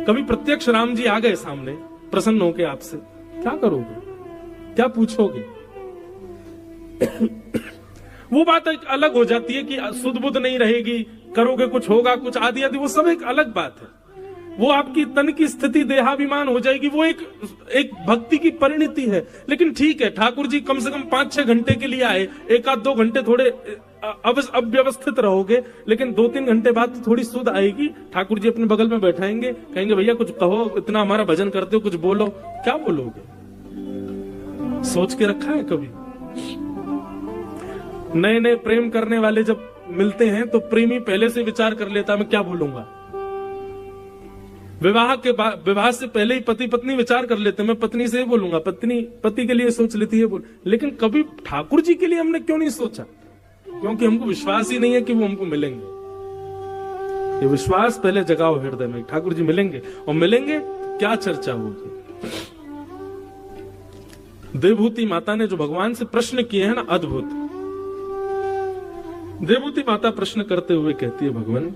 कभी प्रत्यक्ष राम जी आ गए सामने, प्रसन्न होके आपसे, क्या करोगे? क्या पूछोगे? वो बात एक अलग हो जाती है कि सुध बुध नहीं रहेगी, करोगे कुछ होगा, कुछ आदि आदि, वो सब एक अलग बात है। वो आपकी तन की स्थिति देहाभिमान हो जाएगी, वो एक भक्ति की परिणति है। लेकिन ठीक है, ठाकुर जी कम से कम 5-6 घंटे के लिए आए, 1-2 घंटे थोड़े अव्यवस्थित रहोगे, लेकिन 2-3 घंटे बाद तो थोड़ी सुध आएगी। ठाकुर जी अपने बगल में बैठाएंगे, कहेंगे भैया कुछ कहो, इतना हमारा भजन करते हो, कुछ बोलो। क्या बोलोगे? सोच के रखा है कभी? नए नए प्रेम करने वाले जब मिलते हैं तो प्रेमी पहले से विचार कर लेता मैं क्या बोलूंगा। विवाह से पहले ही पति पत्नी विचार कर लेते, मैं पत्नी से बोलूंगा, पत्नी पति के लिए सोच लेती है बोल। लेकिन कभी ठाकुर जी के लिए हमने क्यों नहीं सोचा? क्योंकि हमको विश्वास ही नहीं है कि वो हमको मिलेंगे। ये विश्वास पहले जगाओ हृदय में, ठाकुर जी मिलेंगे, और मिलेंगे क्या चर्चा होगी। देवभूति माता ने जो भगवान से प्रश्न किए हैं ना, अद्भुत। देवभूति माता प्रश्न करते हुए कहती है, भगवान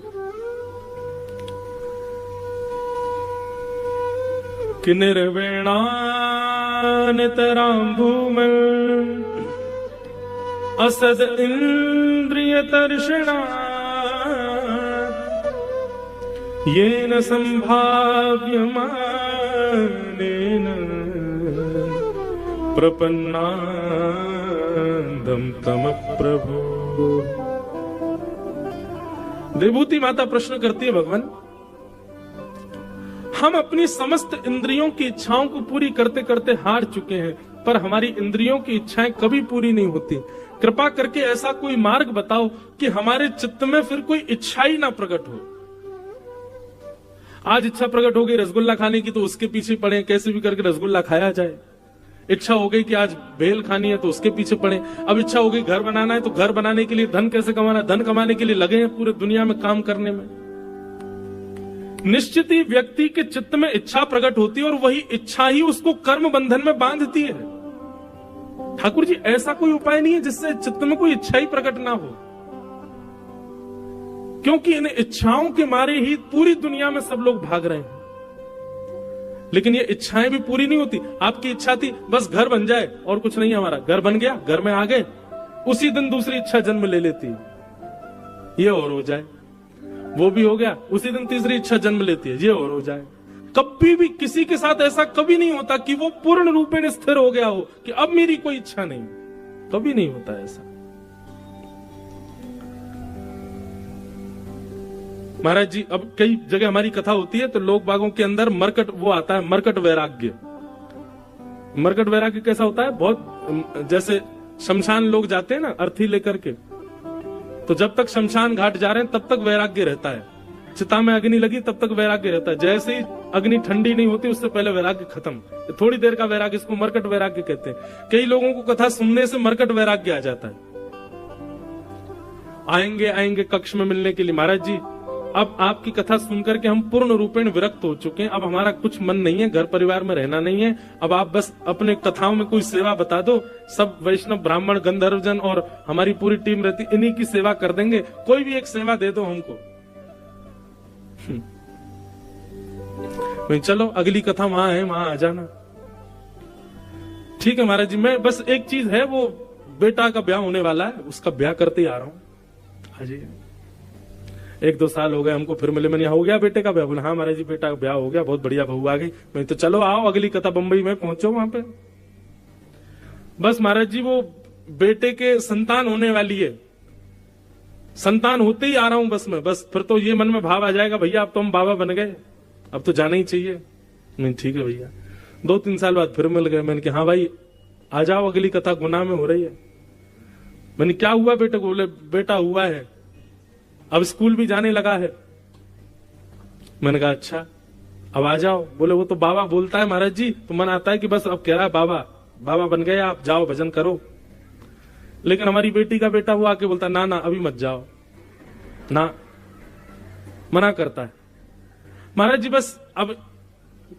कि निर्वेणानितराम्भूमन् असद इंद्रिय तर्षणा येन संभाव्यमानेन प्रपन्नादं तम प्रभु। देवभूति माता प्रश्न करती है, भगवान हम अपनी समस्त इंद्रियों की इच्छाओं को पूरी करते करते हार चुके हैं, पर हमारी इंद्रियों की इच्छाएं कभी पूरी नहीं होती। कृपा करके ऐसा कोई मार्ग बताओ कि हमारे चित्त में फिर कोई इच्छा ही ना प्रकट हो। आज इच्छा प्रकट हो गई रसगुल्ला खाने की, तो उसके पीछे पड़े, कैसे भी करके रसगुल्ला खाया जाए। इच्छा हो गई कि आज भेल खानी है, तो उसके पीछे पड़े। अब इच्छा हो गई घर बनाना है, तो घर बनाने के लिए धन कैसे कमाना है, धन कमाने के लिए लगे हैं पूरे दुनिया में काम करने में। निश्चित ही व्यक्ति के चित्त में इच्छा प्रकट होती है और वही इच्छा ही उसको कर्म बंधन में बांधती है। ठाकुर जी, ऐसा कोई उपाय नहीं है जिससे चित्त में कोई इच्छा ही प्रकट ना हो, क्योंकि इन इच्छाओं के मारे ही पूरी दुनिया में सब लोग भाग रहे हैं। लेकिन ये इच्छाएं भी पूरी नहीं होती। आपकी इच्छा थी बस घर बन जाए और कुछ नहीं, हमारा घर बन गया, घर में आ गए, उसी दिन दूसरी इच्छा जन्म ले लेती है, ये और हो जाए, वो भी हो गया, उसी दिन तीसरी इच्छा जन्म लेती है, ये और हो जाए। कभी भी किसी के साथ ऐसा कभी नहीं होता कि वो पूर्ण रूपेण स्थिर हो गया हो कि अब मेरी कोई इच्छा नहीं, कभी नहीं होता ऐसा। महाराज जी, अब कई जगह हमारी कथा होती है तो लोग बागों के अंदर मरकट वो आता है, मरकट वैराग्य। मरकट वैराग्य कैसा होता है? बहुत जैसे शमशान लोग जाते हैं ना अर्थी लेकर के, तो जब तक शमशान घाट जा रहे हैं तब तक वैराग्य रहता है। चिता में अग्नि लगी तब तक वैराग्य रहता है, जैसे ही अग्नि ठंडी नहीं होती उससे पहले वैराग्य खत्म। थोड़ी देर का वैराग्य, इसको मरकट वैराग्य कहते हैं। कई लोगों को कथा सुनने से मरकट वैराग्य आ जाता है। आएंगे कक्ष में मिलने के लिए, महाराज जी अब आपकी कथा सुनकर के हम पूर्ण रूपेण विरक्त हो चुके हैं, अब हमारा कुछ मन नहीं है, घर परिवार में रहना नहीं है, अब आप बस अपने कथाओं में कोई सेवा बता दो, सब वैष्णव ब्राह्मण गंधर्वजन और हमारी पूरी टीम रहती, इन्हीं की सेवा कर देंगे, कोई भी एक सेवा दे दो हमको। चलो अगली कथा वहां है, वहां आ जाना। ठीक है महाराज जी, मैं बस एक चीज है, वो बेटा का ब्याह होने वाला है, उसका ब्याह करते ही आ रहा हूं। हाँ जी, 1-2 साल हो गए हमको, फिर मिले, मैंने हो गया बेटे का ब्याह? बोला हाँ महाराज जी बेटा का ब्याह हो गया, बहुत बढ़िया बहू आ गई। मैं तो चलो आओ अगली कथा, बंबई में पहुंचो वहां पे। बस महाराज जी वो बेटे के संतान होने वाली है, संतान होते ही आ रहा हूं बस मैं, बस फिर तो ये मन में भाव आ जाएगा भैया अब तो हम बाबा बन गए, अब तो जाना ही चाहिए। नहीं ठीक है भैया। 2-3 साल बाद फिर मिल गए, मैंने कहा हाँ भाई आ जाओ अगली कथा गुनाह में हो रही है। मैंने क्या हुआ बेटे को? बोले बेटा हुआ है, अब स्कूल भी जाने लगा है। मैंने कहा अच्छा अब आ जाओ। बोले वो तो बाबा बोलता है महाराज जी, तो मन आता है कि बस अब कह रहा है बाबा बाबा बन गए आप, जाओ भजन करो। लेकिन हमारी बेटी का बेटा वो आके बोलता ना ना अभी मत जाओ, ना मना करता है। महाराज जी बस अब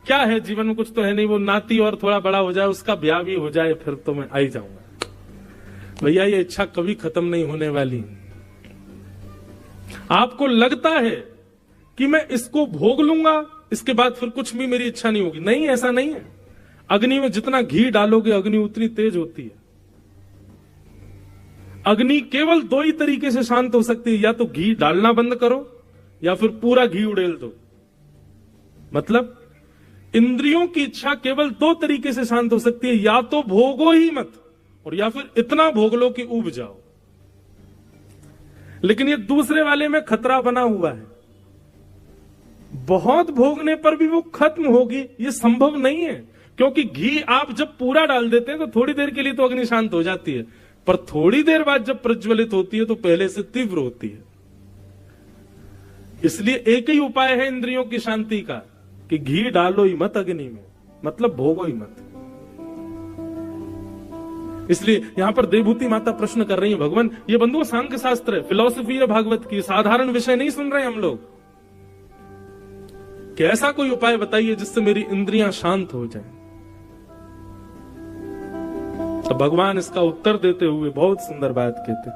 क्या है, जीवन में कुछ तो है नहीं, वो नाती और थोड़ा बड़ा हो जाए, उसका ब्याह भी हो जाए, फिर तो मैं आ ही जाऊंगा। भैया ये इच्छा कभी खत्म नहीं होने वाली। आपको लगता है कि मैं इसको भोग लूंगा, इसके बाद फिर कुछ भी मेरी इच्छा नहीं होगी, नहीं ऐसा नहीं है। अग्नि में जितना घी डालोगे अग्नि उतनी तेज होती है। अग्नि केवल 2 ही तरीके से शांत हो सकती है, या तो घी डालना बंद करो या फिर पूरा घी उड़ेल दो। मतलब इंद्रियों की इच्छा केवल 2 तरीके से शांत हो सकती है, या तो भोगो ही मत और या फिर इतना भोग लो कि उब जाओ। लेकिन ये दूसरे वाले में खतरा बना हुआ है, बहुत भोगने पर भी वो खत्म होगी ये संभव नहीं है, क्योंकि घी आप जब पूरा डाल देते हैं तो थोड़ी देर के लिए तो अग्नि शांत हो जाती है, पर थोड़ी देर बाद जब प्रज्वलित होती है तो पहले से तीव्र होती है। इसलिए एक ही उपाय है इंद्रियों की शांति का कि घी डालो ही मत अग्नि में, मतलब भोगो ही मत। इसलिए यहां पर देवभूति माता प्रश्न कर रही है, भगवान ये बंधुओं सांख्य शास्त्र है, फिलॉसफी है भागवत की, साधारण विषय नहीं सुन रहे हम लोग, कि ऐसा कोई उपाय बताइए जिससे मेरी इंद्रियां शांत हो जाएं। तो भगवान इसका उत्तर देते हुए बहुत सुंदर बात कहते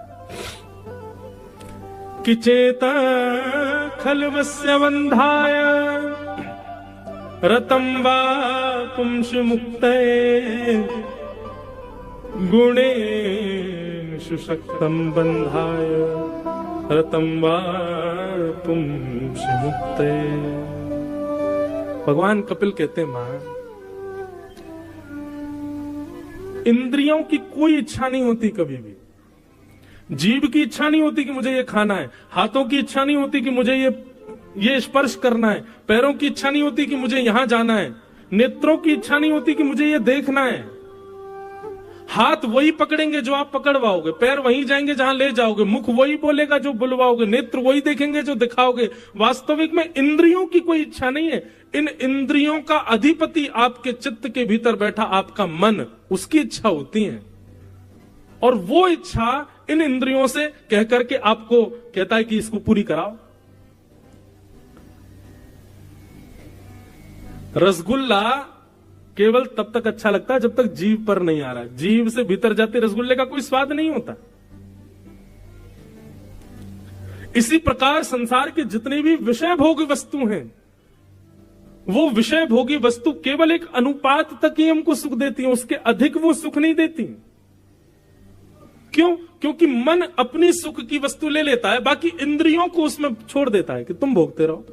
कि चेता खलवस्य बंधाय रतं वा पुंसि मुक्तये गुणेषु शक्तं बन्धाय रतं वा पुंसि मुक्तये। भगवान कपिल कहते हैं, मां, इंद्रियों की कोई इच्छा नहीं होती कभी भी। जीभ की इच्छा नहीं होती कि मुझे ये खाना है, हाथों की इच्छा नहीं होती कि मुझे ये स्पर्श करना है, पैरों की इच्छा नहीं होती कि मुझे यहां जाना है, नेत्रों की इच्छा नहीं होती कि मुझे ये देखना है। हाथ वही पकड़ेंगे जो आप पकड़वाओगे, पैर वहीं जाएंगे जहां ले जाओगे, मुख वही बोलेगा जो बुलवाओगे, नेत्र वही देखेंगे जो दिखाओगे। वास्तविक में इंद्रियों की कोई इच्छा नहीं है। इन इंद्रियों का अधिपति आपके चित्त के भीतर बैठा आपका मन, उसकी इच्छा होती है। और वो इच्छा इन इंद्रियों से कह करके आपको कहता है कि इसको पूरी कराओ। रसगुल्ला केवल तब तक अच्छा लगता है जब तक जीभ पर नहीं आ रहा। जीभ से भीतर जाते रसगुल्ले का कोई स्वाद नहीं होता। इसी प्रकार संसार के जितने भी विषय भोग वस्तु हैं, वो विषय भोगी वस्तु केवल एक अनुपात तक ही हमको सुख देती है, उसके अधिक वो सुख नहीं देती। क्यों? क्योंकि मन अपनी सुख की वस्तु ले लेता है, बाकी इंद्रियों को उसमें छोड़ देता है कि तुम भोगते रहो।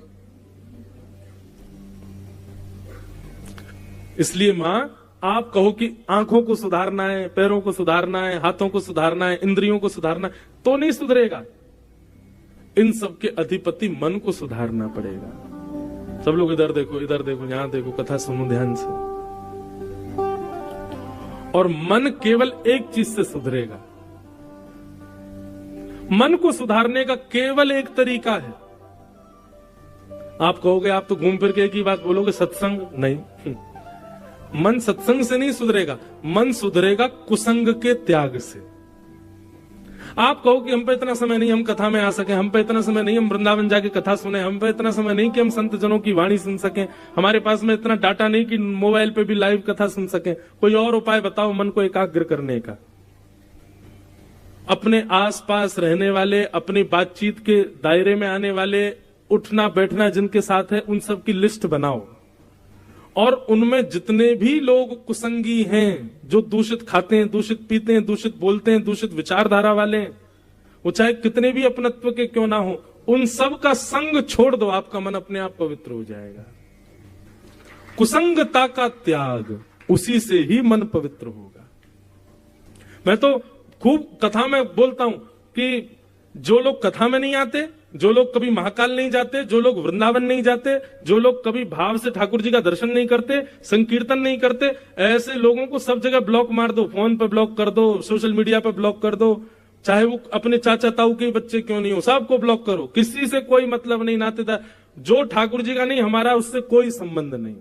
इसलिए मां, आप कहो कि आंखों को सुधारना है, पैरों को सुधारना है, हाथों को सुधारना है, इंद्रियों को सुधारना है, तो नहीं सुधरेगा। इन सब के अधिपति मन को सुधारना पड़ेगा। सब लोग इधर देखो, इधर देखो, यहां देखो, कथा सुनो ध्यान से। और मन केवल एक चीज से सुधरेगा। मन को सुधारने का केवल एक तरीका है। आप कहोगे, आप तो घूम फिर के एक ही बात बोलोगे, सत्संग। नहीं, मन सत्संग से नहीं सुधरेगा, मन सुधरेगा कुसंग के त्याग से। आप कहो कि हम पे इतना समय नहीं हम कथा में आ सके, हम पे इतना समय नहीं हम वृंदावन जाके कथा सुने, हम पे इतना समय नहीं कि हम संत जनों की वाणी सुन सकें, हमारे पास में इतना डाटा नहीं कि मोबाइल पे भी लाइव कथा सुन सकें। कोई और उपाय बताओ मन को एकाग्र करने का। अपने आसपास रहने वाले, अपनी बातचीत के दायरे में आने वाले, उठना बैठना जिनके साथ है, उन सब की लिस्ट बनाओ। और उनमें जितने भी लोग कुसंगी हैं, जो दूषित खाते हैं, दूषित पीते हैं, दूषित बोलते हैं, दूषित विचारधारा वाले हैं, वो चाहे कितने भी अपनत्व के क्यों ना हो, उन सब का संग छोड़ दो, आपका मन अपने आप पवित्र हो जाएगा। कुसंगता का त्याग, उसी से ही मन पवित्र होगा। मैं तो खूब कथा में बोलता हूं कि जो लोग कथा में नहीं आते, जो लोग कभी महाकाल नहीं जाते, जो लोग वृंदावन नहीं जाते, जो लोग कभी भाव से ठाकुर जी का दर्शन नहीं करते, संकीर्तन नहीं करते, ऐसे लोगों को सब जगह ब्लॉक मार दो। फोन पे ब्लॉक कर दो, सोशल मीडिया पे ब्लॉक कर दो, चाहे वो अपने चाचा ताऊ के बच्चे क्यों नहीं हो, सबको ब्लॉक करो। किसी से कोई मतलब नहीं, नातेदार जो ठाकुर जी का नहीं, हमारा उससे कोई संबंध नहीं।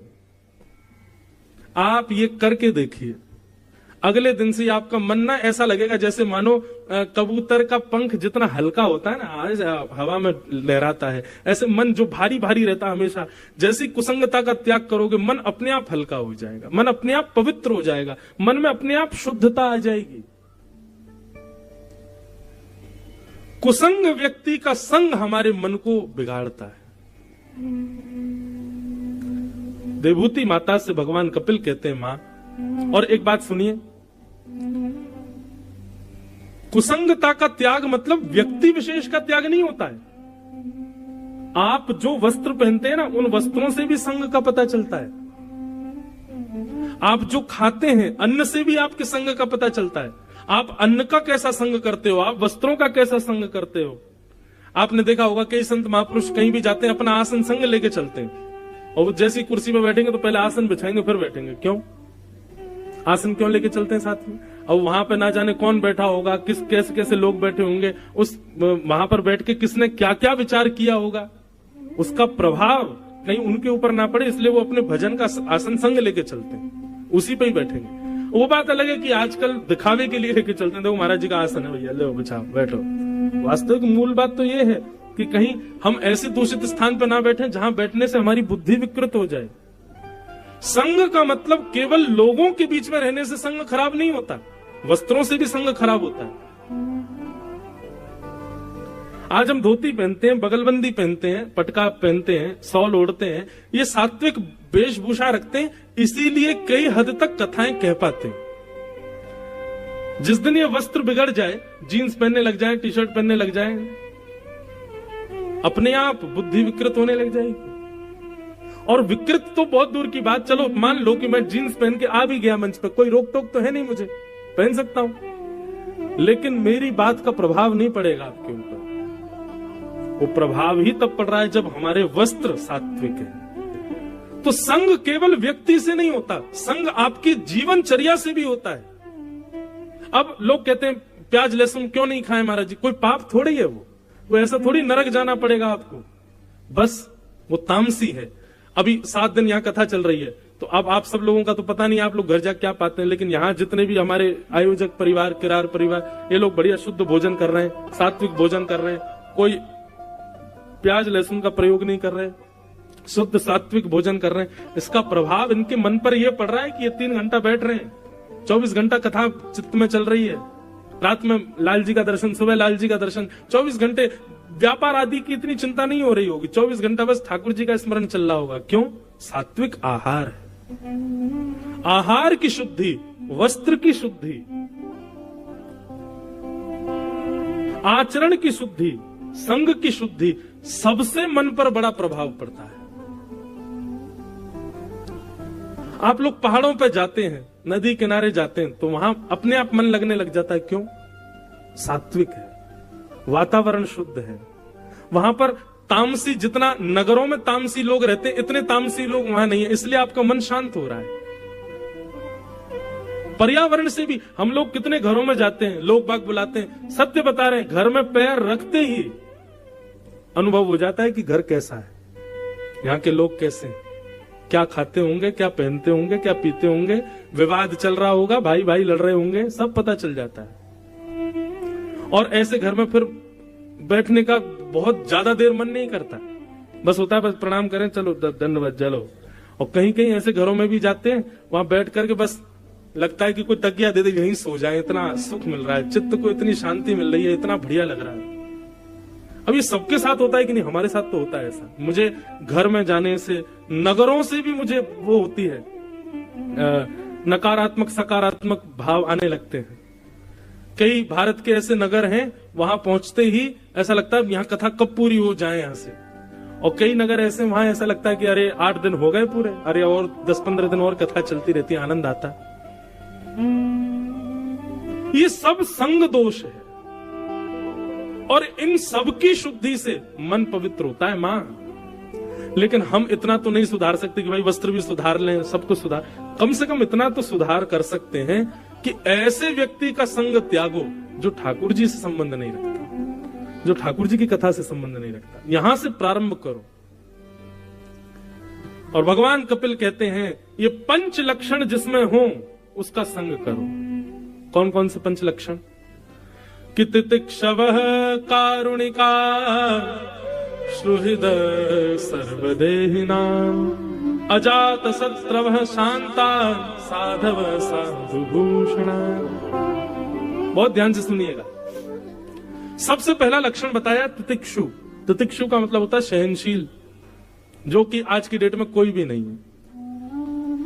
आप ये करके देखिए, अगले दिन से आपका मन ना ऐसा लगेगा जैसे मानो कबूतर का पंख जितना हल्का होता है ना, आज हवा में लहराता है, ऐसे मन जो भारी भारी रहता है हमेशा, जैसी कुसंगता का त्याग करोगे मन अपने आप हल्का हो जाएगा, मन अपने आप पवित्र हो जाएगा, मन में अपने आप शुद्धता आ जाएगी। कुसंग व्यक्ति का संग हमारे मन को बिगाड़ता है। देवभूति माता से भगवान कपिल कहते हैं, मां, और एक बात सुनिए, कुसंगता का त्याग मतलब व्यक्ति विशेष का त्याग नहीं होता है। आप जो वस्त्र पहनते हैं ना, उन वस्त्रों से भी संग का पता चलता है। आप जो खाते हैं, अन्न से भी आपके संग का पता चलता है। आप अन्न का कैसा संग करते हो, आप वस्त्रों का कैसा संग करते हो। आपने देखा होगा कई संत महापुरुष कहीं भी जाते हैं, अपना आसन संग लेके चलते हैं, और जैसी कुर्सी पे बैठेंगे तो पहले आसन बिछाएंगे फिर बैठेंगे। क्यों? आसन क्यों लेके चलते हैं साथ में? और वहां पे ना जाने कौन बैठा होगा, किस कैसे कैसे लोग बैठे होंगे, उस वहां पर बैठ के किसने क्या क्या विचार किया होगा, उसका प्रभाव कहीं उनके ऊपर ना पड़े, इसलिए वो अपने भजन का आसन संग लेके चलते हैं, उसी पे ही बैठेंगे। वो बात अलग है कि आजकल दिखावे के लिए लेके चलते हैं, देखो महाराज जी का आसन है भैया, लो बिछाओ बैठो। वास्तविक मूल बात तो ये है कि कहीं हम ऐसे दूषित स्थान पर ना बैठे जहां बैठने से हमारी बुद्धि विकृत हो जाए। संग का मतलब केवल लोगों के बीच में रहने से संग खराब नहीं होता, वस्त्रों से भी संग खराब होता है। आज हम धोती पहनते हैं, बगलबंदी पहनते हैं, पटका पहनते हैं, शॉल ओढ़ते हैं, ये सात्विक वेशभूषा रखते हैं, इसीलिए कई हद तक कथाएं कह पाते हैं। जिस दिन ये वस्त्र बिगड़ जाए, जीन्स पहनने लग जाए, टी शर्ट पहनने लग जाए, अपने आप बुद्धि विकृत होने लग जाएगी। और विकृत तो बहुत दूर की बात, चलो मान लो कि मैं जीन्स पहन के आ भी गया मंच पे, कोई रोक टोक तो है नहीं, मुझे पहन सकता हूं, लेकिन मेरी बात का प्रभाव नहीं पड़ेगा आपके ऊपर। वो प्रभाव ही तब पड़ रहा है जब हमारे वस्त्र सात्विक है। तो संग केवल व्यक्ति से नहीं होता, संग आपकी जीवनचर्या से भी होता है। अब लोग कहते हैं प्याज लहसुन क्यों नहीं खाएं महाराज जी, कोई पाप थोड़ी है वो ऐसा थोड़ी नरक जाना पड़ेगा आपको, बस वो तामसी है। अभी 7 दिन यहाँ कथा चल रही है, तो अब आप सब लोगों का तो पता नहीं आप लोग घर जाके क्या पाते हैं, लेकिन यहाँ जितने भी हमारे आयोजक परिवार, किरार परिवार, ये लोग बढ़िया शुद्ध भोजन कर रहे हैं, सात्विक भोजन कर रहे हैं, कोई प्याज लहसुन का प्रयोग नहीं कर रहे, शुद्ध सात्विक भोजन कर रहे हैं। इसका प्रभाव इनके मन पर यह पड़ रहा है कि ये 3 घंटा बैठ रहे हैं, 24 घंटा कथा चित्त में चल रही है, रात में लाल जी का दर्शन, सुबह लाल जी का दर्शन, 24 घंटे व्यापार आदि की इतनी चिंता नहीं हो रही होगी, 24 घंटा बस ठाकुर जी का स्मरण चल रहा होगा। क्यों? सात्विक आहार है। आहार की शुद्धि, वस्त्र की शुद्धि, आचरण की शुद्धि, संग की शुद्धि, सबसे मन पर बड़ा प्रभाव पड़ता है। आप लोग पहाड़ों पर जाते हैं, नदी किनारे जाते हैं, तो वहां अपने आप मन लगने लग जाता है। क्यों? सात्विक है, वातावरण शुद्ध है। वहां पर तामसी, जितना नगरों में तामसी लोग रहते हैं, इतने तामसी लोग वहां नहीं है, इसलिए आपका मन शांत हो रहा है। पर्यावरण से भी, हम लोग कितने घरों में जाते हैं, लोग बाग बुलाते हैं, सत्य बता रहे हैं, घर में पैर रखते ही अनुभव हो जाता है कि घर कैसा है, यहाँ के लोग कैसे हैं, क्या खाते होंगे, क्या पहनते होंगे, क्या पीते होंगे, विवाद चल रहा होगा, भाई भाई लड़ रहे होंगे, सब पता चल जाता है। और ऐसे घर में फिर बैठने का बहुत ज्यादा देर मन नहीं करता, बस होता है बस प्रणाम करें, चलो दंडवत चलो। और कहीं कहीं ऐसे घरों में भी जाते हैं, वहां बैठ करके बस लगता है कि कोई तकिया दे दे, यहीं सो जाए, इतना सुख मिल रहा है, चित्त को इतनी शांति मिल रही है, इतना बढ़िया लग रहा है। अब ये सबके साथ होता है कि नहीं? हमारे साथ तो होता है ऐसा। मुझे घर में जाने से, नगरों से भी मुझे वो होती है, नकारात्मक सकारात्मक भाव आने लगते हैं। कई भारत के ऐसे नगर हैं, वहां पहुंचते ही ऐसा लगता है यहाँ कथा कब पूरी हो जाए यहाँ से। और कई नगर ऐसे, वहां ऐसा लगता है कि अरे 8 दिन हो गए पूरे, अरे और 10-15 दिन और कथा चलती रहती है, आनंद आता। ये सब संग दोष है, और इन सब की शुद्धि से मन पवित्र होता है मां। लेकिन हम इतना तो नहीं सुधार सकते कि भाई वस्त्र भी सुधार लें, सब कुछ सुधार, कम से कम इतना तो सुधार कर सकते हैं कि ऐसे व्यक्ति का संग त्यागो जो ठाकुर जी से संबंध नहीं रखता, जो ठाकुर जी की कथा से संबंध नहीं रखता। यहां से प्रारंभ करो। और भगवान कपिल कहते हैं ये 5 लक्षण जिसमें हो उसका संग करो। कौन कौन से 5 लक्षण? कि तितिक्षवः कारुणिका, सुहृदः सर्वदेहिनां, अजात शत्रवः शांता, साधवः साधुभूषणा। बहुत ध्यान से सुनिएगा। सबसे पहला लक्षण बताया तितिक्षु। तितिक्षु का मतलब होता है सहनशील, जो कि आज की डेट में कोई भी नहीं है,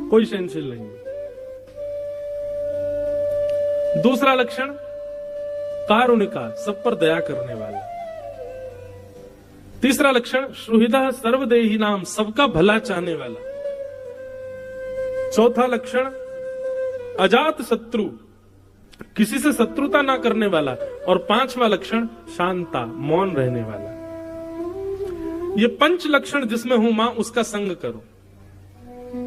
कोई सहनशील नहीं है। दूसरा लक्षण कारुणिका, सब पर दया करने वाला। तीसरा लक्षण सुहृदः सर्वदेही नाम, सबका भला चाहने वाला। चौथा लक्षण अजात शत्रु, किसी से शत्रुता ना करने वाला। और 5वां लक्षण शांता, मौन रहने वाला। ये 5 लक्षण जिसमें हूं मां, उसका संग करो।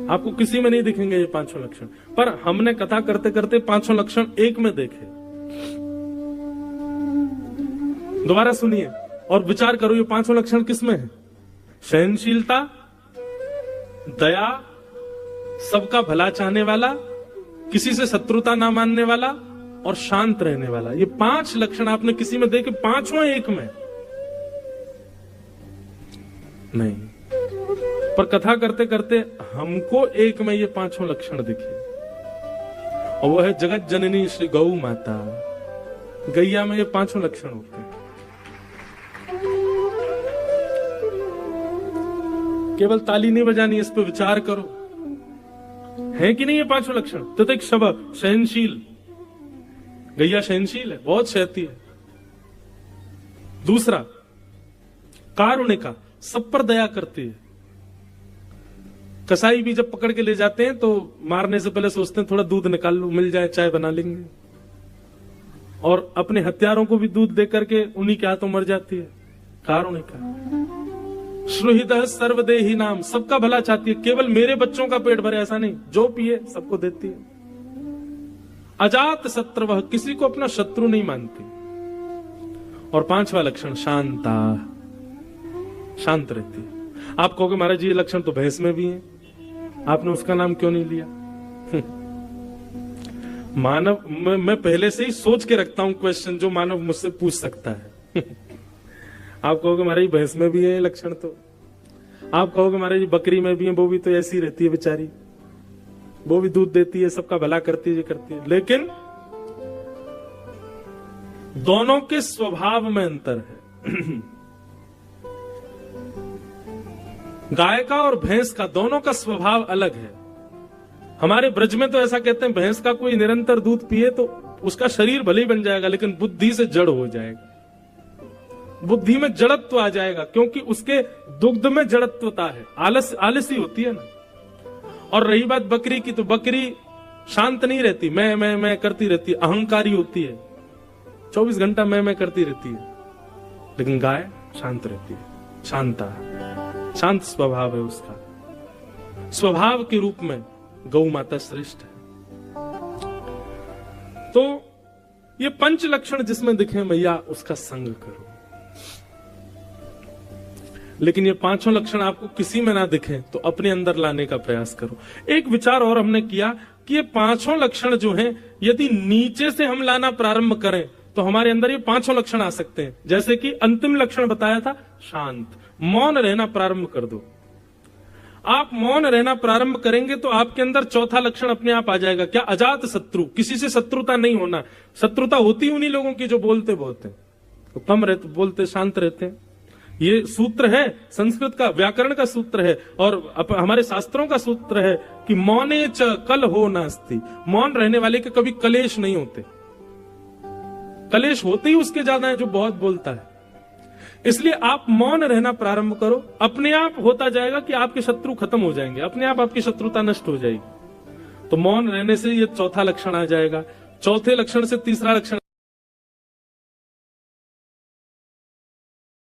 आपको किसी में नहीं दिखेंगे ये 5 लक्षण, पर हमने कथा करते करते 5 लक्षण एक में देखे। दोबारा सुनिए और विचार करो, ये 5 लक्षण किसमें है? सहनशीलता, दया, सबका भला चाहने वाला, किसी से शत्रुता ना मानने वाला और शांत रहने वाला। ये 5 लक्षण आपने किसी में देखे? 5 एक में नहीं। पर कथा करते करते हमको एक में ये 5 लक्षण दिखे, और वो है जगत जननी श्री गौ माता। गैया में ये 5 लक्षण होते हैं। केवल ताली नहीं बजानी, इस पे विचार करो, है कि नहीं ये पांचों लक्षण। तितिक शब, सहनशील, गैया सहनशील है, बहुत सहती है। दूसरा कारुणिका, सब पर दया करती है। कसाई भी जब पकड़ के ले जाते हैं तो मारने से पहले सोचते हैं थोड़ा दूध निकाल लो, मिल जाए चाय बना लेंगे, और अपने हत्यारों को भी दूध दे करके उन्हीं के हाथों मर जाती है। कारुणिका। श्रुहित सर्वदेही नाम, सबका भला चाहती है, केवल मेरे बच्चों का पेट भरे ऐसा नहीं, जो पिए सबको देती है। अजात शत्रु, वह किसी को अपना शत्रु नहीं मानती। और पांचवा लक्षण शांता, शांत रहती है। आप कहोगे महाराज जी ये लक्षण तो भैंस में भी है, आपने उसका नाम क्यों नहीं लिया? मानव, मैं पहले से ही सोच के रखता हूं क्वेश्चन जो मानव मुझसे पूछ सकता है। आप कहोगे महाराज भैंस में भी है लक्षण, तो आप कहोगे महाराज जी बकरी में भी है, वो भी तो ऐसी रहती है बेचारी, वो भी दूध देती है, सबका भला करती है, ये करती है। लेकिन दोनों के स्वभाव में अंतर है। गाय का और भैंस का, दोनों का स्वभाव अलग है। हमारे ब्रज में तो ऐसा कहते हैं भैंस का कोई निरंतर दूध पिए तो उसका शरीर भले ही बन जाएगा, लेकिन बुद्धि से जड़ हो जाएगा, बुद्धि में जड़त्व आ जाएगा, क्योंकि उसके दुग्ध में जड़त्वता है, आलसी होती है ना। और रही बात बकरी की, तो बकरी शांत नहीं रहती, मैं करती रहती है, अहंकारी होती है, 24 घंटा मैं करती रहती है। लेकिन गाय शांत रहती है, शांता, शांत स्वभाव है उसका। स्वभाव के रूप में गौ माता श्रेष्ठ है। तो ये पंच लक्षण जिसमें दिखे मैया, उसका संग करो। लेकिन ये पांचों लक्षण आपको किसी में ना दिखे तो अपने अंदर लाने का प्रयास करो। एक विचार और हमने किया कि ये पांचों लक्षण जो हैं, यदि नीचे से हम लाना प्रारंभ करें तो हमारे अंदर ये पांचों लक्षण आ सकते हैं। जैसे कि अंतिम लक्षण बताया था शांत, मौन रहना प्रारंभ कर दो। आप मौन रहना प्रारंभ करेंगे तो आपके अंदर चौथा लक्षण अपने आप आ जाएगा। क्या? अजात शत्रु, किसी से शत्रुता नहीं होना। शत्रुता होती उन्हीं लोगों की जो बोलते बहुत हैं, तो कम रहते, बोलते शांत रहते हैं। ये सूत्र है, संस्कृत का व्याकरण का सूत्र है, और हमारे शास्त्रों का सूत्र है कि मौने च कल हो नास्ति। मौन रहने वाले के कभी कलेश नहीं होते। कलेश होते ही उसके ज्यादा है जो बहुत बोलता है। इसलिए आप मौन रहना प्रारंभ करो, अपने आप होता जाएगा कि आपके शत्रु खत्म हो जाएंगे, अपने आप आपकी शत्रुता नष्ट हो जाएगी। तो मौन रहने से ये चौथा लक्षण आ जाएगा। चौथे लक्षण से तीसरा लक्षण